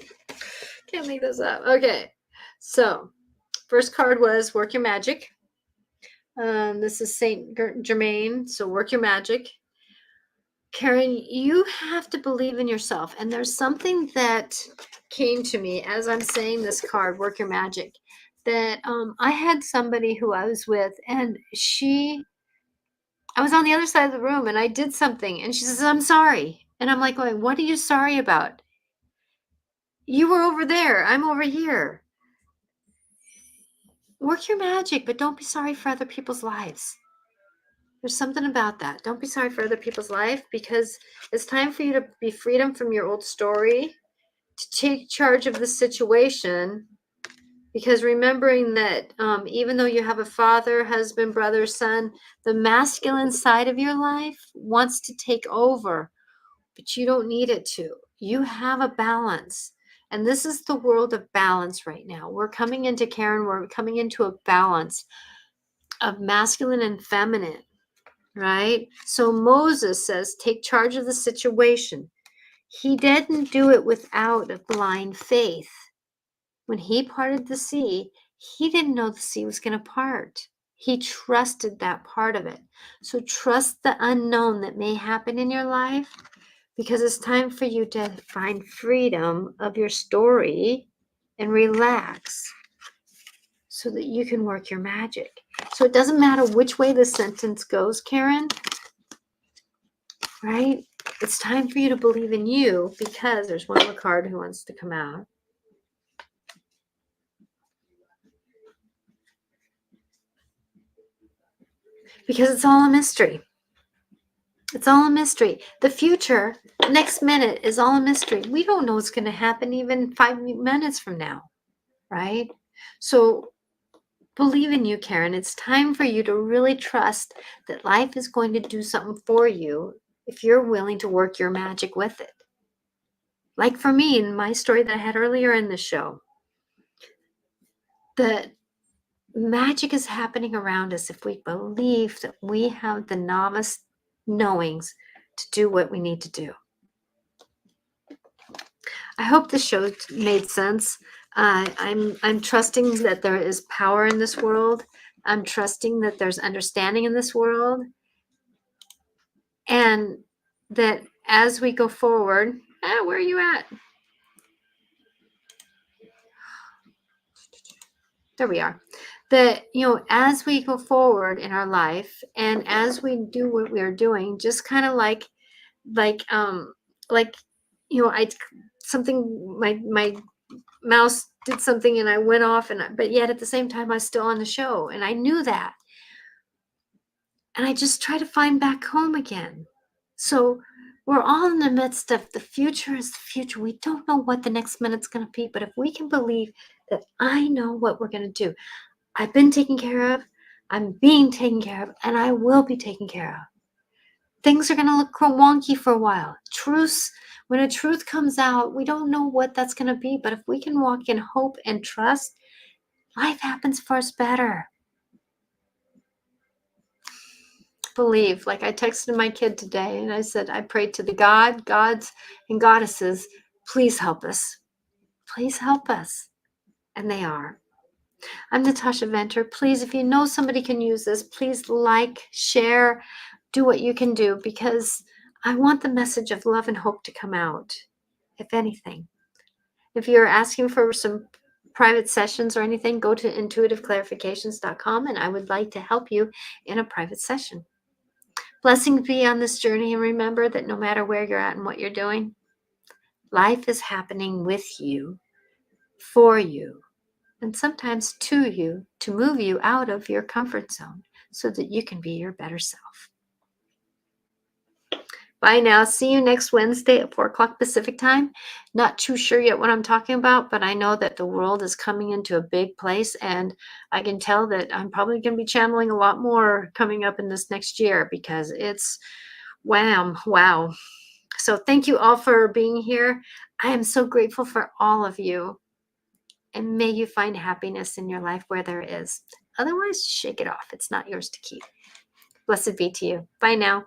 Okay. So, first card was Work Your Magic. This is Saint Germain. So, work your magic. Karen, you have to believe in yourself. And there's something that came to me as I'm saying this card, Work Your Magic, that I had somebody who I was with, and I was on the other side of the room and I did something. And she says, I'm sorry. And I'm like, going, what are you sorry about? You were over there. I'm over here. Work your magic, but don't be sorry for other people's lives. There's something about that. Don't be sorry for other people's life, because it's time for you to be freedom from your old story, to take charge of the situation, because remembering that even though you have a father, husband, brother, son, the masculine side of your life wants to take over, but you don't need it to. You have a balance. And this is the world of balance right now. We're coming into, Karen, we're coming into a balance of masculine and feminine, right? So Moses says, take charge of the situation. He didn't do it without a blind faith. When he parted the sea, he didn't know the sea was going to part. He trusted that part of it. So trust the unknown that may happen in your life, because it's time for you to find freedom of your story and relax so that you can work your magic. So it doesn't matter which way the sentence goes, Karen, right? It's time for you to believe in you, because there's one more card who wants to come out. Because it's all a mystery. It's all a mystery. The future, next minute, is all a mystery. We don't know what's going to happen even 5 minutes from now, right? So believe in you, Karen. It's time for you to really trust that life is going to do something for you if you're willing to work your magic with it. Like for me, in my story that I had earlier in the show, that magic is happening around us if we believe that we have the novice knowings to do what we need to do. I hope the show made sense. I'm trusting that there is power in this world. I'm trusting that there's understanding in this world, and that as we go forward, where are you at? There we are. That, as we go forward in our life and as we do what we're doing, just kind of like, like, I something, my mouse did something and I went off but yet at the same time I was still on the show and I knew that. And I just try to find back home again. So we're all in the midst of the future is the future. We don't know what the next minute's going to be, but if we can believe that I know what we're going to do, I've been taken care of, I'm being taken care of, and I will be taken care of. Things are going to look wonky for a while. When a truth comes out, we don't know what that's going to be, but if we can walk in hope and trust, life happens for us better. Believe, like I texted my kid today and I said, I prayed to the gods and goddesses, please help us. Please help us. And they are. I'm Natasha Venter. Please, if you know somebody can use this, please share, do what you can do, because I want the message of love and hope to come out, if anything. If you're asking for some private sessions or anything, go to intuitiveclarifications.com and I would like to help you in a private session. Blessings be on this journey, and remember that no matter where you're at and what you're doing, life is happening with you, for you, and sometimes to you, to move you out of your comfort zone so that you can be your better self. Bye now. See you next Wednesday at 4 o'clock Pacific time. Not too sure yet what I'm talking about, but I know that the world is coming into a big place, and I can tell that I'm probably going to be channeling a lot more coming up in this next year because it's wham, wow. So thank you all for being here. I am so grateful for all of you. And may you find happiness in your life where there is. Otherwise, shake it off. It's not yours to keep. Blessed be to you. Bye now.